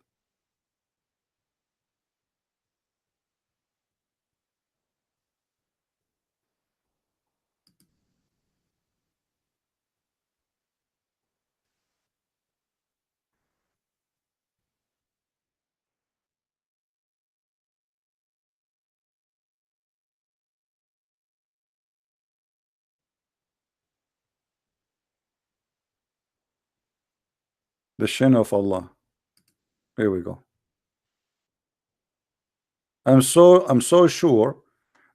The shin of Allah. Here we go. I'm so sure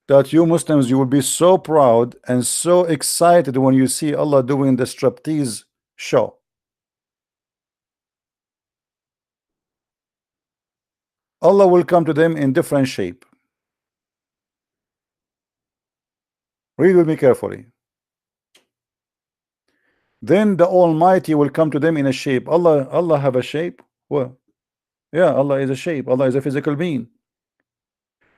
that you Muslims, you will be so proud and so excited when you see Allah doing the striptease show. Allah will come to them in different shape. Read with me carefully. Then the Almighty will come to them in a shape. Allah have a shape? Well, yeah, Allah is a shape. Allah is a physical being.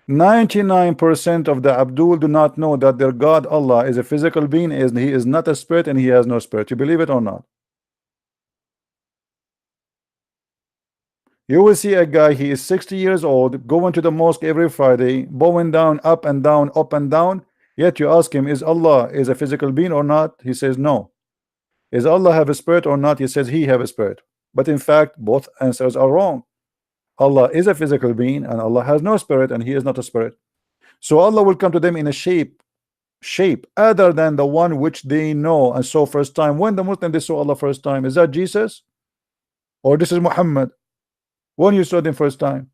99% of the Abdul do not know that their God Allah is a physical being, is he is not a spirit, and he has no spirit. You believe it or not? You will see a guy, he is 60 years old, going to the mosque every Friday, bowing down, up and down, up and down. Yet you ask him, is Allah is a physical being or not? He says no. Is Allah have a spirit or not? He says he have a spirit. But in fact, both answers are wrong. Allah is a physical being, and Allah has no spirit, and he is not a spirit. So Allah will come to them in a shape other than the one which they know and saw first time. When the Muslim they saw Allah first time, is that Jesus or this is Muhammad? When you saw them first time,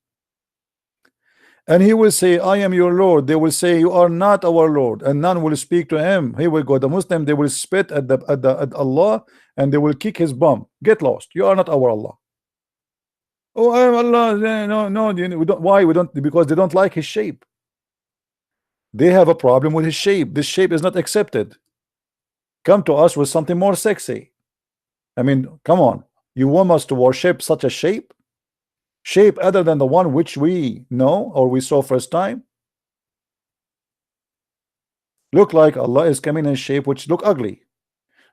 and he will say, I am your Lord. They will say, you are not our Lord, and none will speak to him. He will go. The Muslim, they will spit at Allah, and they will kick his bum. Get lost. You are not our Allah. Oh, I am Allah. No, no, we don't. Why we don't? Because they don't like his shape. They have a problem with his shape. This shape is not accepted. Come to us with something more sexy. I mean, come on. You want us to worship such a shape? Shape other than the one which we know or we saw first time? Look like Allah is coming in shape which look ugly.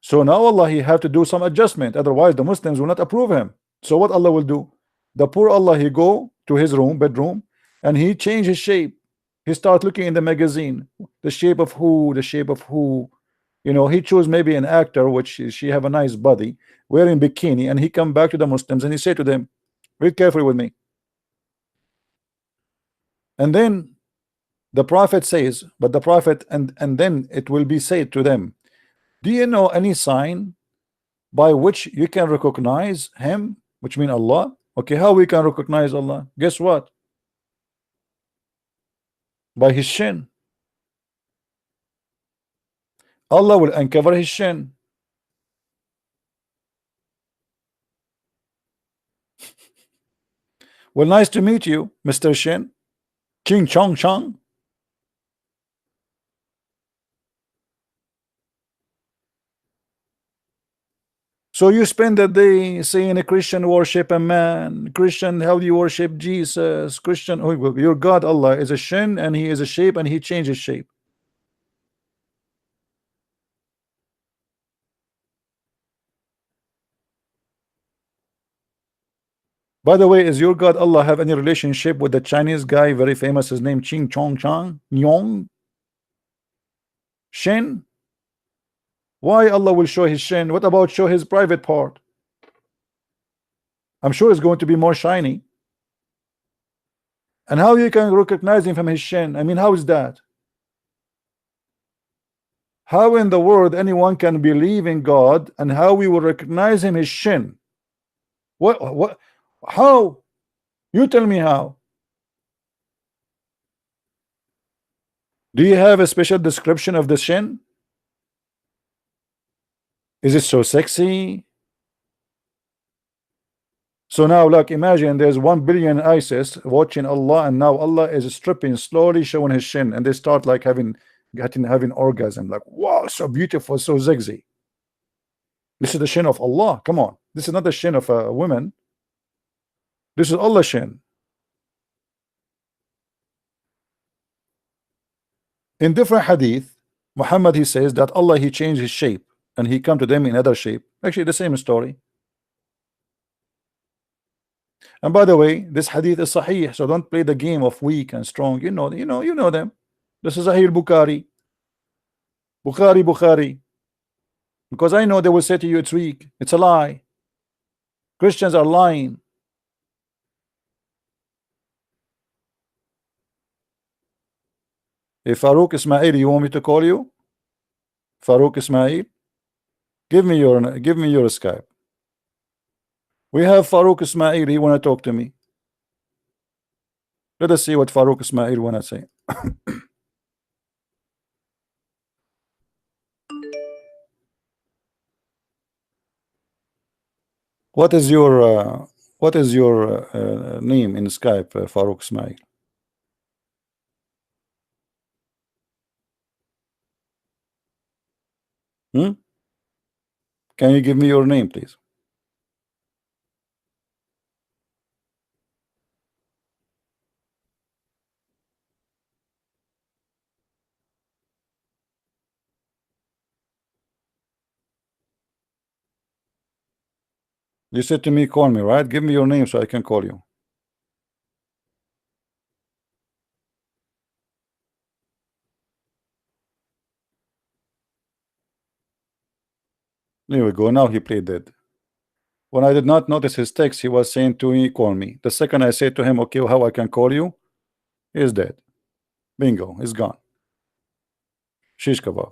So now Allah, he have to do some adjustment. Otherwise, the Muslims will not approve him. So what Allah will do? The poor Allah, he go to his room, bedroom, and he change his shape. He start looking in the magazine. The shape of who? The shape of who? You know, he chose maybe an actor which she have a nice body, wearing bikini, and he come back to the Muslims and he say to them, read carefully with me. And then the Prophet says, but the Prophet, and then it will be said to them, do you know any sign by which you can recognize him, which mean Allah? Okay, how we can recognize Allah? Guess what? By his shin. Allah will uncover his shin. Well, nice to meet you, Mr. Shin. Ching Chong Chong. So you spend the day saying a Christian worship a man, Christian, how do you worship Jesus? Christian, oh, your God Allah is a shin, and he is a shape, and he changes shape. By the way, is your God Allah have any relationship with the Chinese guy, very famous, his name Ching Chong Chang Nyong Shin? Why Allah will show his shin? What about show his private part? I'm sure it's going to be more shiny. And how you can recognize him from his shin? I mean, how is that? How in the world anyone can believe in God, and how we will recognize him his shin? What how? You tell me how. Do you have a special description of the shin? Is it so sexy? So now, like, imagine there's 1 billion ISIS watching Allah, and now Allah is stripping, slowly showing his shin, and they start like having orgasm, like, wow, so beautiful, so sexy. This is the shin of Allah. Come on, this is not the shin of a woman. This is Allah's shin. In different hadith, Muhammad, he says that Allah, he changed his shape, and he come to them in other shape. Actually, the same story. And by the way, this hadith is sahih, so don't play the game of weak and strong. You know them. This is Sahih Bukhari. Bukhari. Because I know they will say to you it's weak. It's a lie. Christians are lying. If Farouk Ismail, you want me to call you? Farouk Ismail? Give me your Skype. We have Farouk Ismail, he wanna talk to me. Let us see what Farouk Ismail wanna say. What is your name in Skype, Farouk Ismail? Hmm? Can you give me your name, please? You said to me, call me, right? Give me your name so I can call you. There we go. Now he played dead. When I did not notice his text, he was saying to me, call me. The second I said to him, okay, how I can call you, he is dead. Bingo, he's gone. Shish kebab.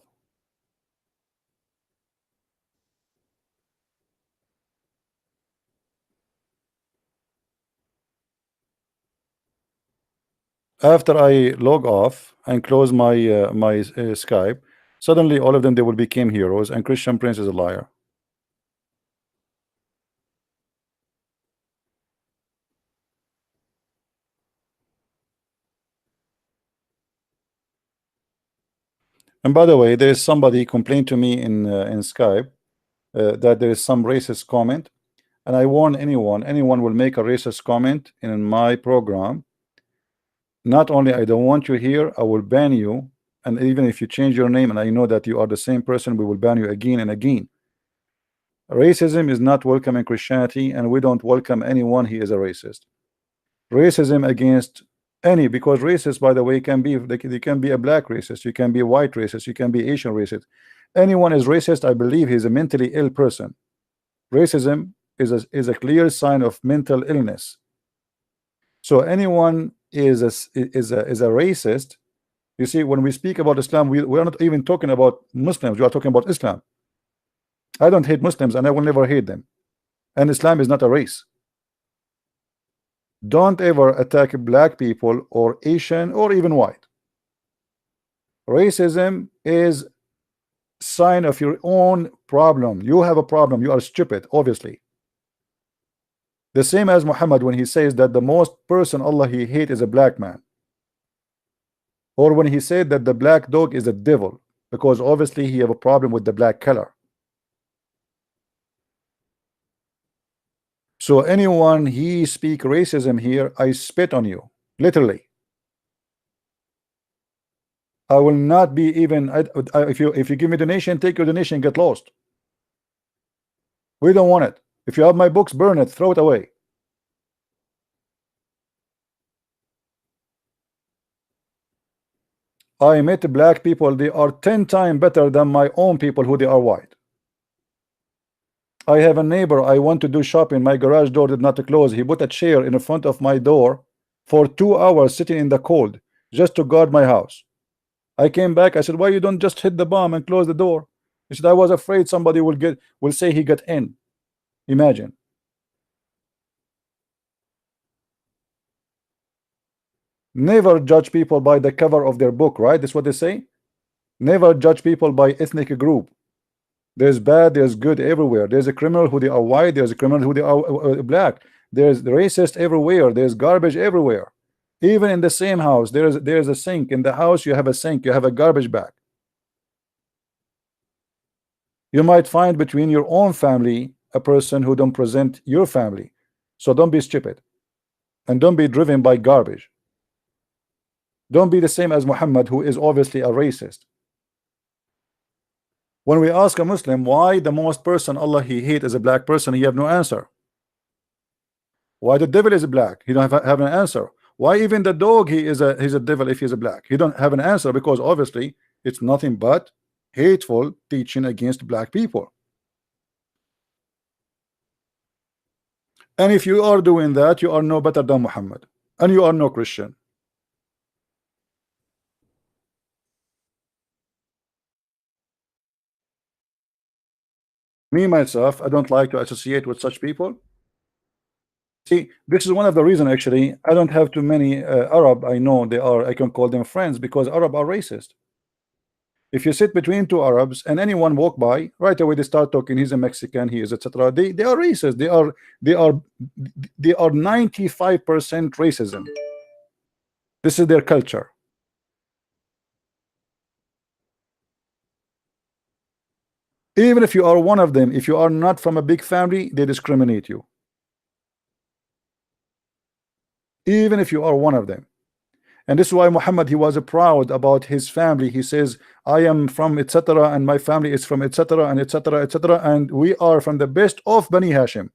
After I log off and close my Skype, suddenly all of them, they will become heroes, and Christian Prince is a liar. And by the way, there is somebody complained to me in Skype that there is some racist comment, and I warn anyone will make a racist comment in my program. Not only I don't want you here, I will ban you, and even if you change your name and I know that you are the same person, we will ban you again and again. Racism is not welcome in Christianity, and we don't welcome anyone he is a racist. Racism against any, because racist, by the way, can be, they can be a black racist, you can be a white racist, you can be Asian racist. Anyone is racist, I believe he's a mentally ill person. Racism is a clear sign of mental illness. So anyone is a racist. You see, when we speak about Islam, we are not even talking about Muslims, we are talking about Islam. I don't hate Muslims and I will never hate them, and Islam is not a race. Don't ever attack black people or Asian or even white. Racism is sign of your own problem. You have a problem, you are stupid, obviously. The same as Muhammad when he says that the most person Allah he hate is a black man, or when he said that the black dog is a devil, because obviously he have a problem with the black color. So anyone he speak racism here, I spit on you, literally. I will not be even if you give me donation, take your donation, get lost. We don't want it. If you have my books, burn it, throw it away. I met black people, they are 10 times better than my own people who they are white. I have a neighbor, I want to do shopping, my garage door did not close. He put a chair in front of my door for 2 hours sitting in the cold just to guard my house. I came back, I said, why you don't just hit the bomb and close the door? He said, I was afraid somebody will say he got in. Imagine. Never judge people by the cover of their book, right? That's what they say. Never judge people by ethnic group. There's bad, there's good everywhere. There's a criminal who they are white, there's a criminal who they are black. There's racist everywhere, there's garbage everywhere. Even in the same house, there's a sink. In the house, you have a sink, you have a garbage bag. You might find between your own family a person who don't present your family. So don't be stupid, and don't be driven by garbage. Don't be the same as Muhammad, who is obviously a racist. When we ask a Muslim why the most person Allah he hate is a black person, he have no answer. Why the devil is black? He don't have an answer. Why even the dog he's a devil if he's a black? He don't have an answer, because obviously it's nothing but hateful teaching against black people. And if you are doing that, you are no better than Muhammad, and you are no Christian. Me myself, I don't like to associate with such people. See, this is one of the reasons actually I don't have too many Arab. I know they are, I can call them friends, because Arab are racist. If you sit between two Arabs and anyone walk by, right away they start talking, he's a Mexican, he is etc. They are racist. They are 95% racism. This is their culture. Even if you are one of them, if you are not from a big family, they discriminate you. Even if you are one of them. And this is why Muhammad, he was proud about his family. He says, I am from etc. and my family is from etc. and etc. etc. and we are from the best of Bani Hashim.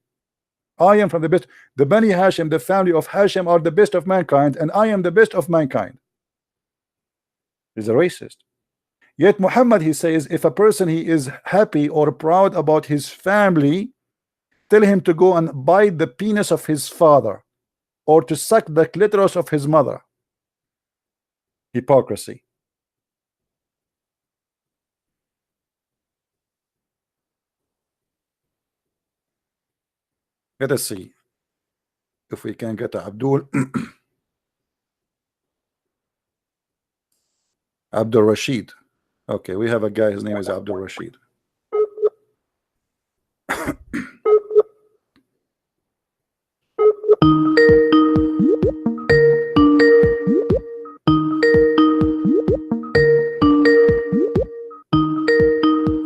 I am from the best. The Bani Hashim, the family of Hashim, are the best of mankind, and I am the best of mankind. He's a racist. Yet Muhammad, he says, if a person he is happy or proud about his family, tell him to go and bite the penis of his father or to suck the clitoris of his mother. Hypocrisy. Let us see if we can get Abdul Abdul Rashid. Okay, we have a guy, his name is Abdul Rashid.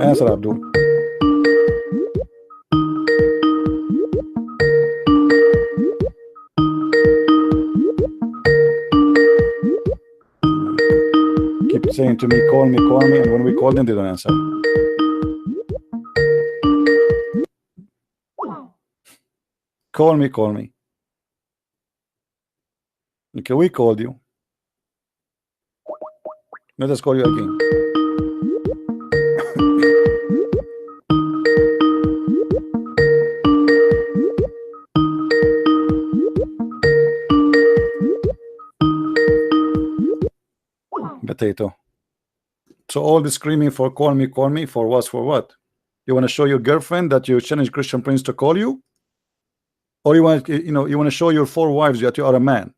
Answer, Abdul. Keep saying to me, call me, and when we call them, they don't answer. Call me. Okay, we called you. Let us call you again. Potato. So all the screaming for call me for what? You want to show your girlfriend that you challenge Christian Prince to call you? Or you want, you want to show your 4 wives that you are a man?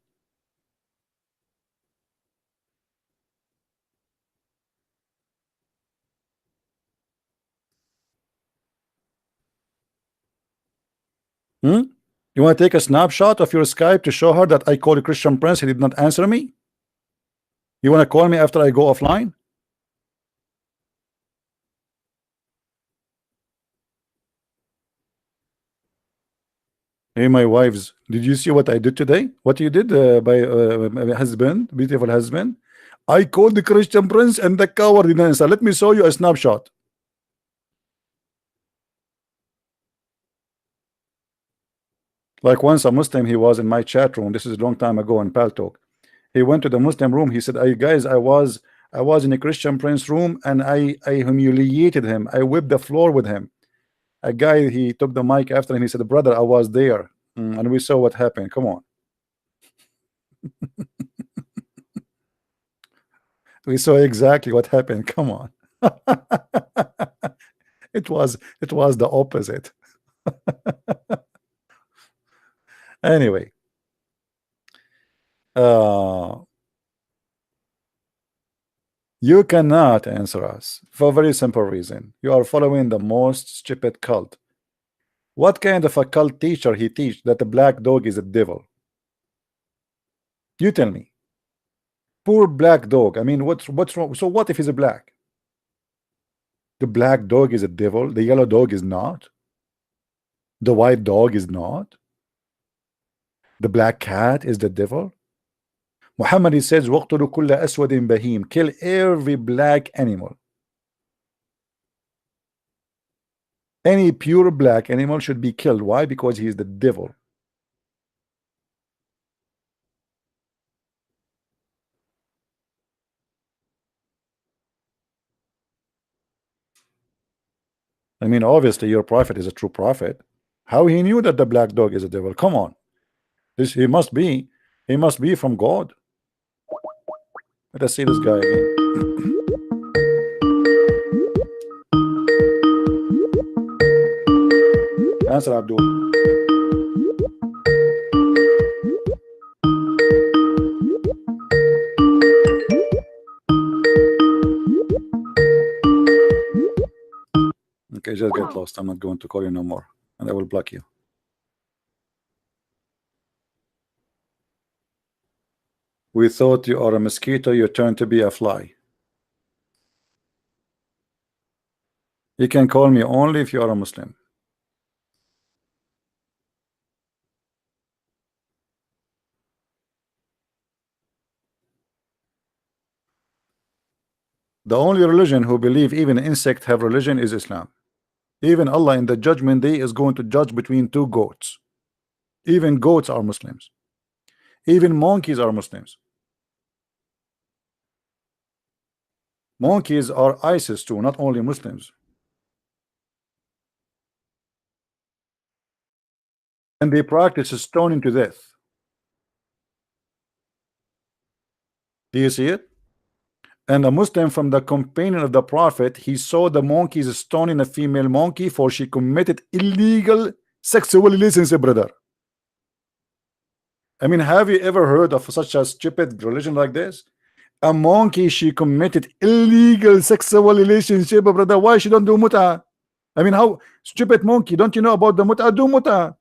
You want to take a snapshot of your Skype to show her that I called Christian Prince, he did not answer me? You want to call me after I go offline? Hey, my wives, did you see what I did today? What you did by my husband, beautiful husband? I called the Christian Prince and the coward didn't answer. Let me show you a snapshot. Like once a Muslim, he was in my chat room. This is a long time ago in Paltalk. He went to the Muslim room. He said, "Hey guys, I was in a Christian Prince room and I humiliated him. I whipped the floor with him." A guy, he took the mic after him. He said, "Brother, I was there, and we saw what happened. Come on." We saw exactly what happened. Come on. It was the opposite. Anyway, you cannot answer us for a very simple reason. You are following the most stupid cult. What kind of a cult teacher he teach that the black dog is a devil? You tell me. Poor black dog. I mean, what's wrong? So what if he's a black? The black dog is a devil. The yellow dog is not. The white dog is not. The black cat is the devil. Muhammad, he says, وَقْتُلُوا كُلَّ أَسْوَدٍ بَهِيمٍ. Kill every black animal. Any pure black animal should be killed. Why? Because he is the devil. I mean, obviously your prophet is a true prophet. How he knew that the black dog is a devil? Come on. He must be from God. Let us see this guy again. Answer, Abdul. Okay, just get lost. I'm not going to call you no more, and I will block you. We thought you are a mosquito, you turn to be a fly. You can call me only if you are a Muslim. The only religion who believe even insect have religion is Islam. Even Allah in the judgment day is going to judge between two goats. Even goats are Muslims. Even monkeys are Muslims. Monkeys are ISIS too, not only Muslims. And they practice stoning to death. Do you see it? And a Muslim from the companion of the Prophet, he saw the monkeys stoning a female monkey for she committed illegal sexual relationship, brother. I mean, have you ever heard of such a stupid religion like this? A monkey, she committed illegal sexual relationship, brother. Why she don't do muta? I mean, how stupid monkey? Don't you know about the muta? Do muta.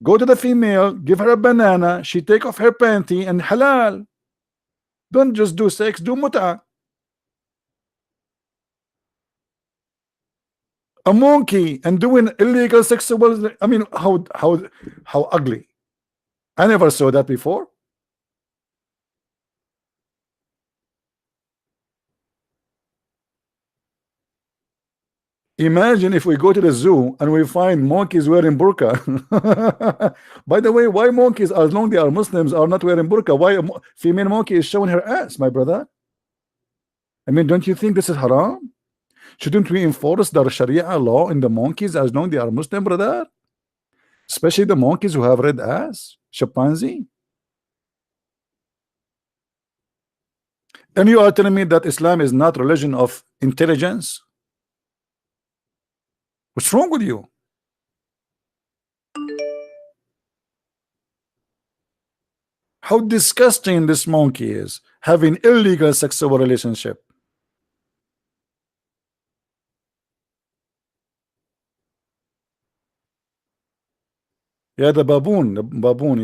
Go to the female, give her a banana, she take off her panty and halal. Don't just do sex, do muta. A monkey and doing illegal sexual. I mean, how ugly. I never saw that before. Imagine if we go to the zoo and we find monkeys wearing burqa. By the way, why monkeys, as long they are Muslims, are not wearing burqa? Why a female monkey is showing her ass, my brother? I mean, don't you think this is haram? Shouldn't we enforce the Sharia law in the monkeys as long they are Muslim, brother? Especially the monkeys who have red ass, chimpanzee. And you are telling me that Islam is not religion of intelligence? What's wrong with you? How disgusting this monkey is, having illegal sexual relationship. Yeah, the baboon,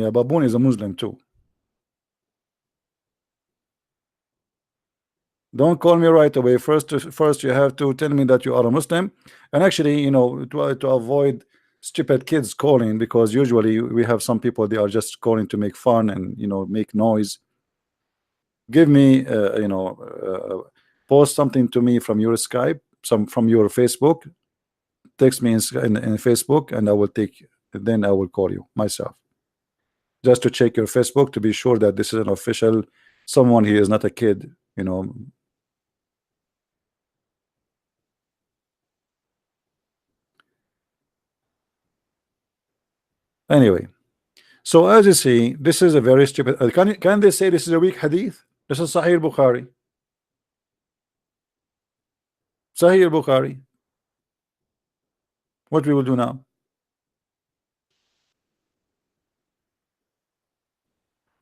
yeah, baboon is a Muslim too. Don't call me right away. First you have to tell me that you are a Muslim. And actually, you know, to avoid stupid kids calling, because usually we have some people, they are just calling to make fun and, you know, make noise. Give me you know, post something to me from your Skype, some from your Facebook, text me in Facebook, and I will take, then I will call you myself, just to check your Facebook to be sure that this is an official someone. He is not a kid, you know. Anyway, so as you see, this is a very stupid. Can they say this is a weak hadith? This is Sahih Bukhari. Sahih Bukhari. What we will do now?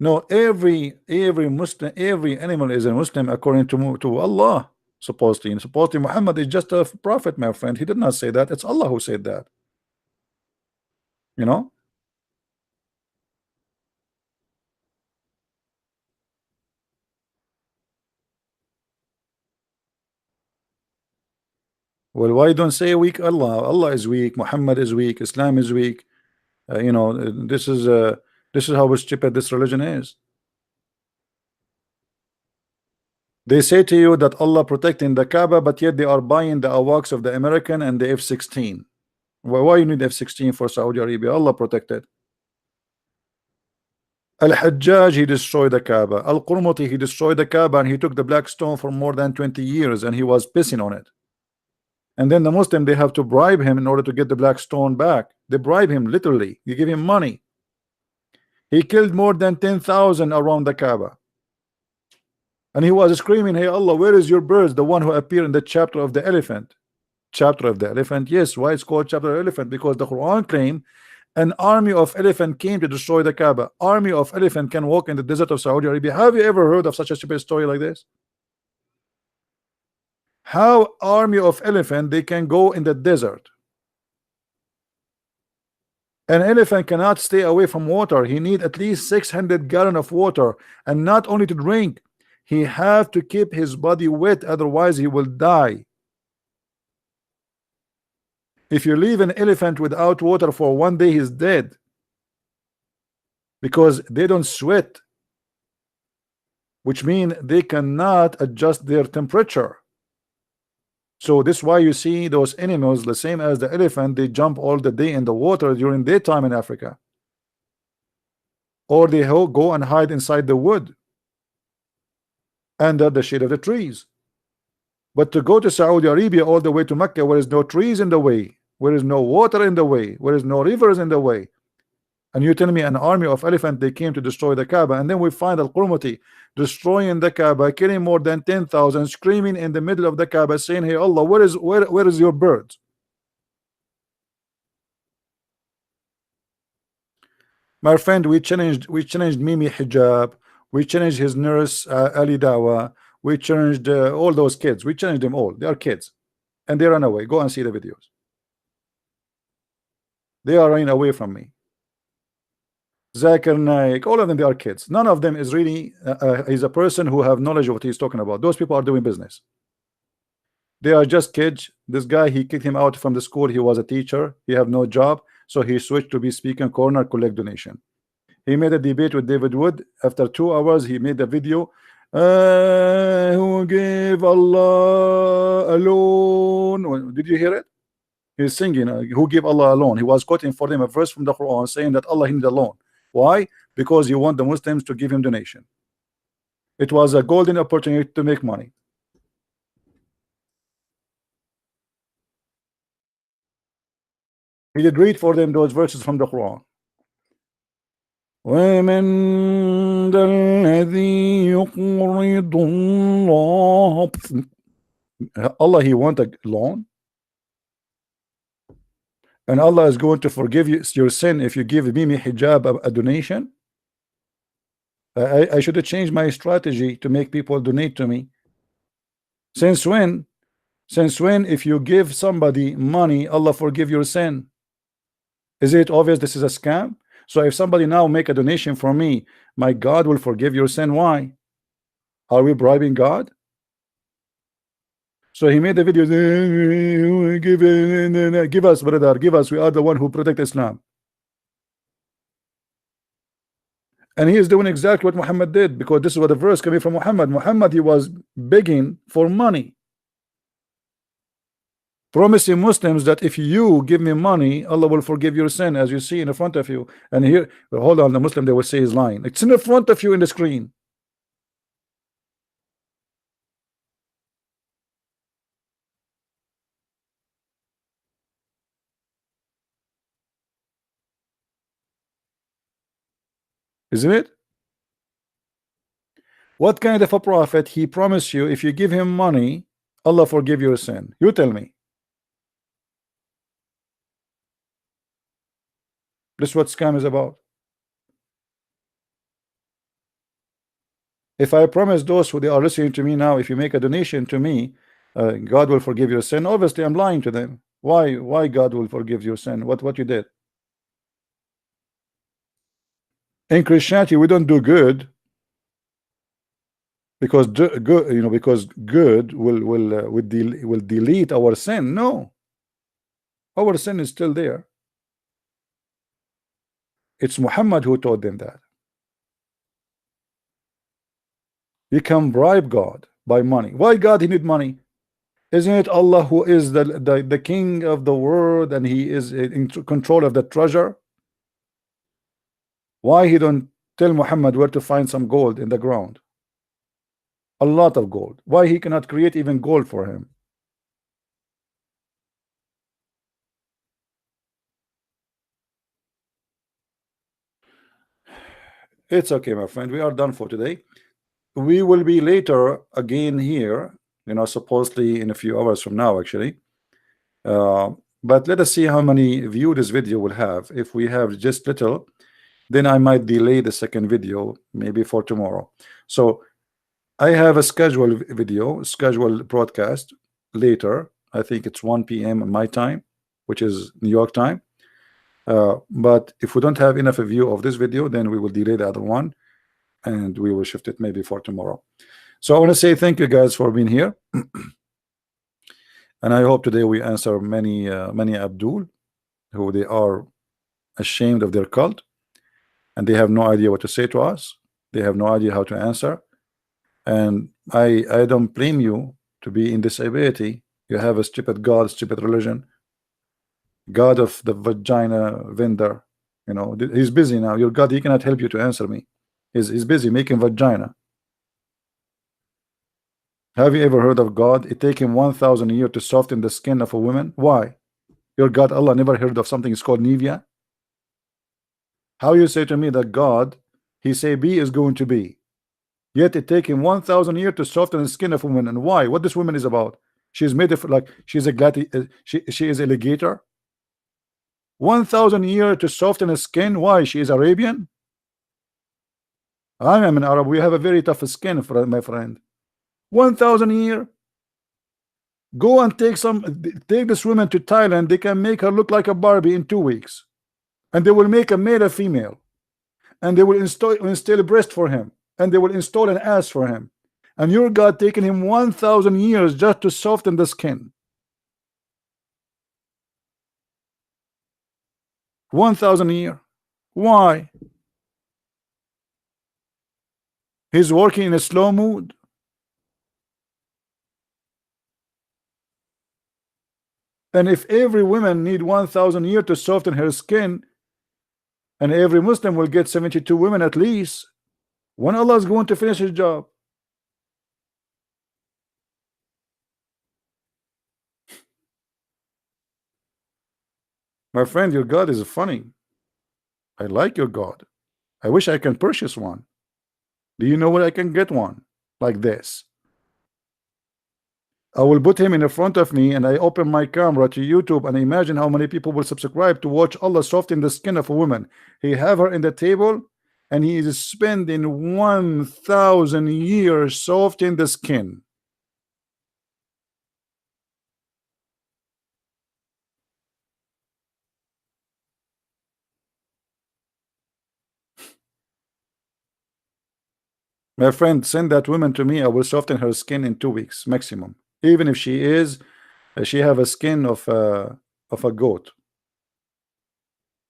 No, every Muslim, every animal is a Muslim according to Allah. Supposedly Muhammad is just a prophet, my friend. He did not say that. It's Allah who said that. You know. Well, why don't say weak Allah? Allah is weak. Muhammad is weak. Islam is weak. You know, this is how stupid this religion is. They say to you that Allah protecting the Kaaba, but yet they are buying the AWACS of the American and the F-16. Why you need F-16 for Saudi Arabia? Allah protected. Al-Hajjaj, he destroyed the Kaaba. Al-Qurmuti, he destroyed the Kaaba and he took the black stone for more than 20 years and he was pissing on it. And then the Muslim, they have to bribe him in order to get the black stone back. They bribe him literally. You give him money. He killed more than 10,000 around the Kaaba. And he was screaming, hey Allah, where is your birds? The one who appeared in the chapter of the elephant. Chapter of the elephant. Yes, why it's called chapter of the elephant? Because the Quran claimed an army of elephant came to destroy the Kaaba. Army of elephant can walk in the desert of Saudi Arabia. Have you ever heard of such a stupid story like this? How army of elephant they can go in the desert? An elephant cannot stay away from water. He need at least 600 gallons of water, and not only to drink, he have to keep his body wet, otherwise he will die. If you leave an elephant without water for 1 day, he's dead, because they don't sweat, which means they cannot adjust their temperature. So this is why you see those animals, the same as the elephant, they jump all the day in the water during daytime in Africa, or they go and hide inside the wood under the shade of the trees. But to go to Saudi Arabia all the way to Mecca, where is no trees in the way, where is no water in the way, where is no rivers in the way, and you tell me an army of elephants, they came to destroy the Kaaba, and then we find Al-Qurmuti destroying the Kaaba, killing more than 10,000, screaming in the middle of the Kaaba, saying, "Hey Allah, where is your bird?" My friend, we challenged Mimi Hijab, we challenged his nurse Ali Dawa, we challenged all those kids, we challenged them all. They are kids, and they ran away. Go and see the videos. They are running away from me. Zakir Naik, all of them, they are kids. None of them is really is a person who have knowledge of what he's talking about. Those people are doing business. They are just kids. This guy, he kicked him out from the school. He was a teacher. He have no job, so he switched to be speaking corner, collect donation. He made a debate with David Wood. After 2 hours, he made a video. Who gave Allah alone? Did you hear it? He's singing. Who gave Allah alone? He was quoting for them a verse from the Quran saying that Allah he need alone. Why? Because he want the Muslims to give him donation. It was a golden opportunity to make money. He did read for them those verses from the Quran. وَمَنْ ذَا الَّذِي يُقْرِضُ اللَّهَ. Allah, he want a loan, and Allah is going to forgive you your sin if you give Mimi Hijab a donation. I should have changed my strategy to make people donate to me. Since when if you give somebody money, Allah forgive your sin? Is it obvious this is a scam? So if somebody now make a donation for me, my God will forgive your sin. Why? Are we bribing God? So he made the videos, give us, brother, give us, we are the one who protect Islam. And he is doing exactly what Muhammad did, because this is what the verse coming from Muhammad. Muhammad, he was begging for money, promising Muslims that if you give me money, Allah will forgive your sin, as you see in front of you. And here, well, hold on, the Muslim, they will say he's lying. It's in front of you in the screen. Isn't it? What kind of a prophet he promised you if you give him money, Allah forgive your sin? You tell me. This is what scam is about. If I promise those who they are listening to me now, if you make a donation to me, God will forgive your sin, obviously I'm lying to them. Why God will forgive your sin? What you did? In Christianity, we don't do good because good, you know, because good will delete our sin. No, our sin is still there. It's Muhammad who taught them that. You can bribe God by money. Why God he need money? Isn't it Allah who is the king of the world, and he is in control of the treasure? Why he don't tell Muhammad where to find some gold in the ground? A lot of gold. Why he cannot create even gold for him? It's okay, my friend. We are done for today. We will be later again here, you know, supposedly in a few hours from now, actually. But let us see how many view this video will have. If we have just little, then I might delay the second video, maybe for tomorrow. So I have a scheduled video, scheduled broadcast later. I think it's 1 p.m. my time, which is New York time. But if we don't have enough view of this video, then we will delay the other one, and we will shift it maybe for tomorrow. So I want to say thank you guys for being here. And I hope today we answer many Abdul who they are ashamed of their cult and they have no idea what to say to us. They have no idea how to answer. And I don't blame you to be in disability. You have a stupid God, stupid religion, God of the vagina vendor. You know, he's busy now. Your God, he cannot help you to answer me. He's busy making vagina. Have you ever heard of God? It take him 1,000 years to soften the skin of a woman. Why? Your God, Allah, never heard of something is called Nivea? How you say to me that God, he say be is going to be, yet it take him 1,000 years to soften the skin of a woman? And why? What this woman is about? She's made of like she's a she is alligator. 1,000 years to soften the skin. Why? She is Arabian. I am an Arab. We have a very tough skin, my friend. 1,000 years. Go and take this woman to Thailand. They can make her look like a Barbie in 2 weeks, and they will make a male a female, and they will install a breast for him, and they will install an ass for him. And your God taking him 1,000 years just to soften the skin. 1,000 years. Why? He's working in a slow mood. And if every woman need 1,000 years to soften her skin, and every Muslim will get 72 women at least, when Allah is going to finish his job? My friend, your God is funny. I like your God. I wish I can purchase one. Do you know where I can get one like this? I will put him in front of me and I open my camera to YouTube and imagine how many people will subscribe to watch Allah soften the skin of a woman. He have her in the table and he is spending 1,000 years softening the skin. My friend, send that woman to me. I will soften her skin in 2 weeks maximum. Even if she have a skin of a goat.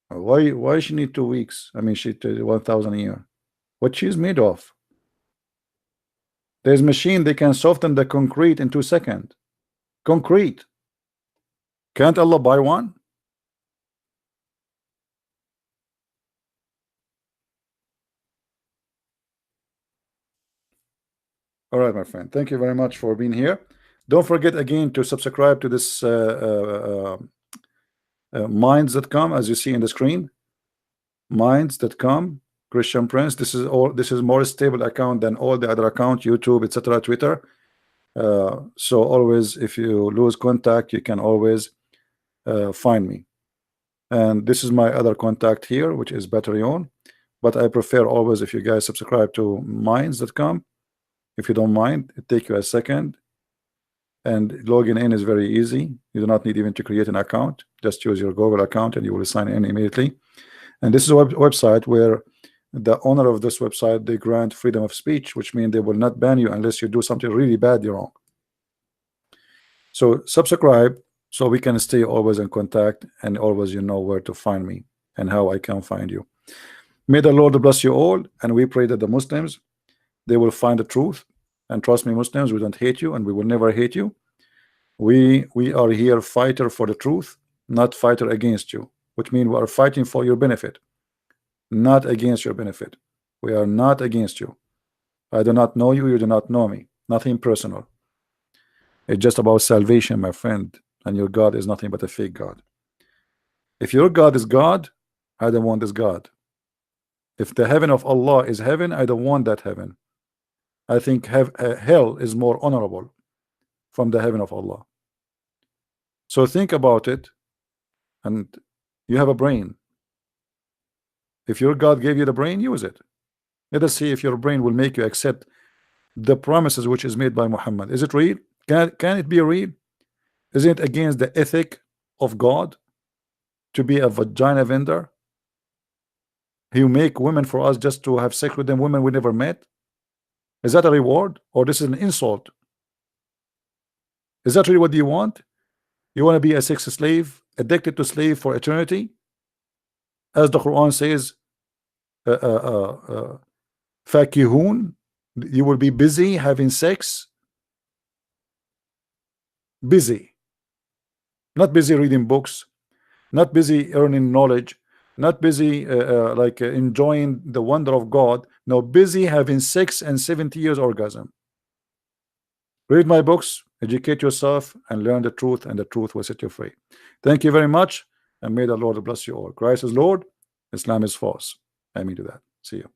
Why she need 2 weeks? I mean, she 1,000 a year. What she's made of? There's machine they can soften the concrete in 2 seconds. Concrete. Can't Allah buy one? All right, my friend. Thank you very much for being here. Don't forget again to subscribe to this minds.com, as you see in the screen. Minds.com, Christian Prince. This is more stable account than all the other account, YouTube, etc., Twitter. So always, if you lose contact, you can always find me. And this is my other contact here, which is Patreon. But I prefer always if you guys subscribe to minds.com. If you don't mind, it take you a second. And logging in is very easy. You do not need even to create an account. Just use your Google account and you will sign in immediately. And this is a website where the owner of this website, they grant freedom of speech, which means they will not ban you unless you do something really badly wrong. So subscribe so we can stay always in contact and always you know where to find me and how I can find you. May the Lord bless you all, and we pray that the Muslims, they will find the truth. And trust me, Muslims, we don't hate you and we will never hate you. We are here fighter for the truth, not fighter against you, which means we are fighting for your benefit, not against your benefit. We are not against you. I do not know you, you do not know me. Nothing personal. It's just about salvation, my friend. And your God is nothing but a fake God. If your God is God, I don't want this God. If the heaven of Allah is heaven, I don't want that heaven. I think hell is more honorable from the heaven of Allah. So think about it, and you have a brain. If your God gave you the brain, use it. Let us see if your brain will make you accept the promises which is made by Muhammad. Is it real? Can it be real? Is it against the ethic of God to be a vagina vendor? He make women for us just to have sex with them, women we never met? Is that a reward, or this is an insult? Is that really what you want? You want to be a sex slave, addicted to slave for eternity, as the Quran says, fakihun, you will be busy having sex, busy, not busy reading books, not busy earning knowledge, not busy enjoying the wonder of God. No, busy having 6 and 70 years orgasm. Read my books, educate yourself, and learn the truth, and the truth will set you free. Thank you very much, and may the Lord bless you all. Christ is Lord, Islam is false. I mean to that. See you.